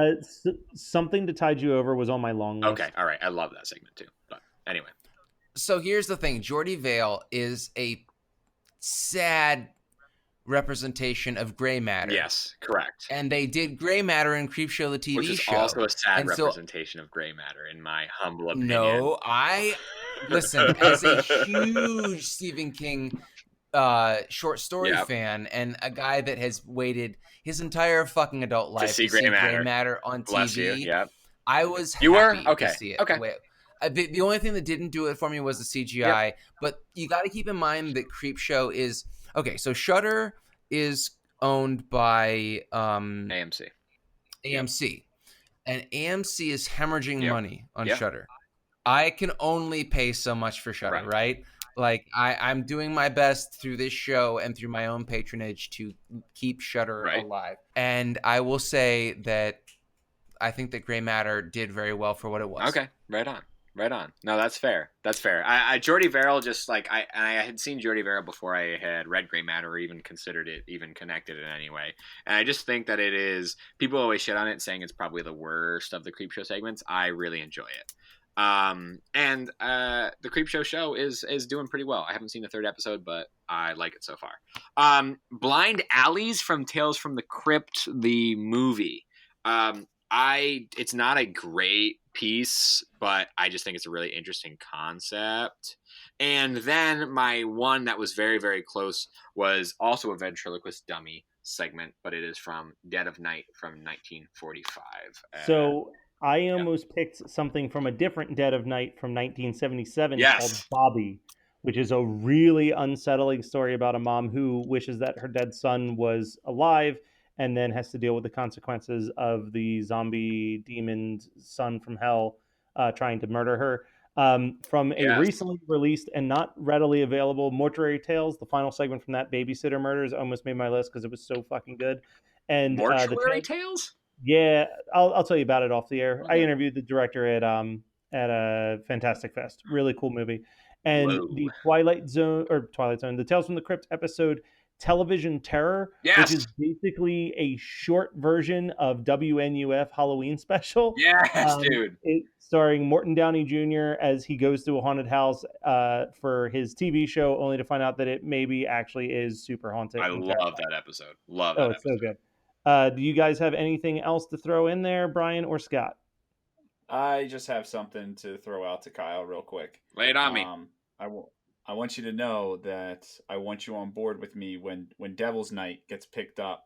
Something to Tide You Over was on my long list. Okay, all right. I love that segment too. But anyway. So here's the thing. Jordy Verrill is a sad representation of gray matter. Yes, correct. And they did gray matter in Creepshow, the TV Which is show. Also a sad representation of gray matter, in my humble opinion. No, listen, as a huge Stephen King short story Yep. fan and a guy that has waited his entire fucking adult life see Gray Matter. Gray Matter on Bless TV. you. Yep. I was You were? happy Okay. to see it. Okay. The only thing that didn't do it for me was the CGI. But you got to keep in mind that Creepshow is okay. So Shudder is owned by AMC. AMC, and AMC is hemorrhaging money on Yep. Shudder. I can only pay so much for Shudder, right? Like I'm doing my best through this show and through my own patronage to keep Shudder alive. And I will say that I think that Gray Matter did very well for what it was. Okay, right on. No, that's fair. Jordy Verrill just like I had seen Jordy Verrill before I had read Gray Matter or even considered it, even connected in any way. And I just think that it is. People always shit on it, saying it's probably the worst of the Creepshow segments. I really enjoy it. And the Creepshow show is doing pretty well. I haven't seen the third episode, but I like it so far. Blind Alleys from Tales from the Crypt, the movie. It's not a great piece, but I just think it's a really interesting concept. And then my one that was very, very close was also a ventriloquist dummy segment, but it is from Dead of Night from 1945. So I almost picked something from a different Dead of Night from 1977 called Bobby, which is a really unsettling story about a mom who wishes that her dead son was alive and then has to deal with the consequences of the zombie demon son from hell trying to murder her. From a recently released and not readily available Mortuary Tales, the final segment from that Babysitter Murders almost made my list because it was so fucking good. And Mortuary Tales? Yeah, I'll tell you about it off the air. Okay. I interviewed the director at a Fantastic Fest. Really cool movie. And the Twilight Zone, the Tales from the Crypt episode, Television Terror, which is basically a short version of WNUF Halloween special. Yes, dude. Starring Morton Downey Jr. as he goes to a haunted house for his TV show, only to find out that it maybe actually is super haunted. I love that episode. It's so good. Do you guys have anything else to throw in there, Brian or Scott? I just have something to throw out to Kyle real quick. Lay it on me. I want you to know that I want you on board with me when Devil's Night gets picked up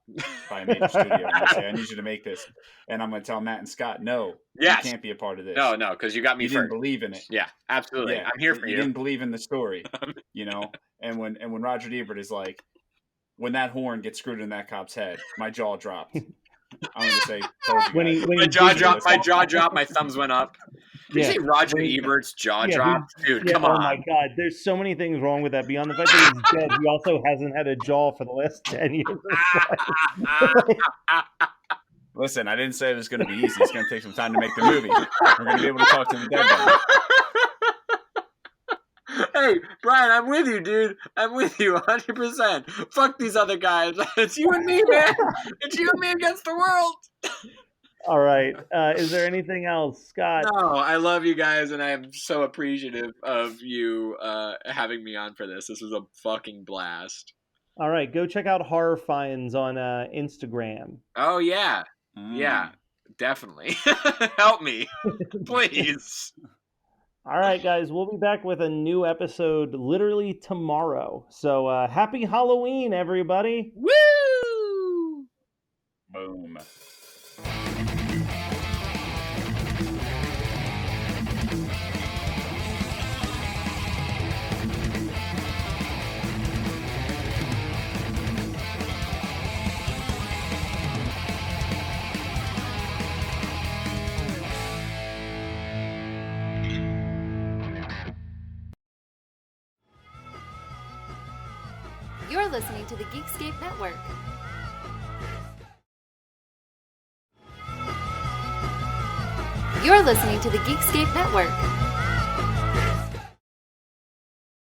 by a major studio. And they say, I need you to make this. And I'm going to tell Matt and Scott, no, you can't be a part of this. No, because you got me first. You didn't believe in it. Yeah, absolutely. Yeah, I'm here for you. You didn't believe in the story, And when Roger Ebert is like, when that horn gets screwed in that cop's head, my jaw dropped. I'm going to say, told you guys. My jaw dropped, my thumbs went up. Did you say Roger Ebert's jaw dropped? Dude, come on. Oh my God. There's so many things wrong with that. Beyond the fact that he's dead, he also hasn't had a jaw for the last 10 years. Listen, I didn't say it was going to be easy. It's going to take some time to make the movie. We're going to be able to talk to the dead guy. Hey, Brian, I'm with you, dude. I'm with you 100%. Fuck these other guys. It's you and me, man. It's you and me against the world. All right. Is there anything else, Scott? No, I love you guys, and I am so appreciative of you having me on for this. This was a fucking blast. All right. Go check out Horror Finds on Instagram. Oh, yeah. Yeah, definitely. Help me, please. All right, guys. We'll be back with a new episode literally tomorrow. So happy Halloween, everybody. Woo! Boom. You're listening to the Geekscape Network. You're listening to the Geekscape Network.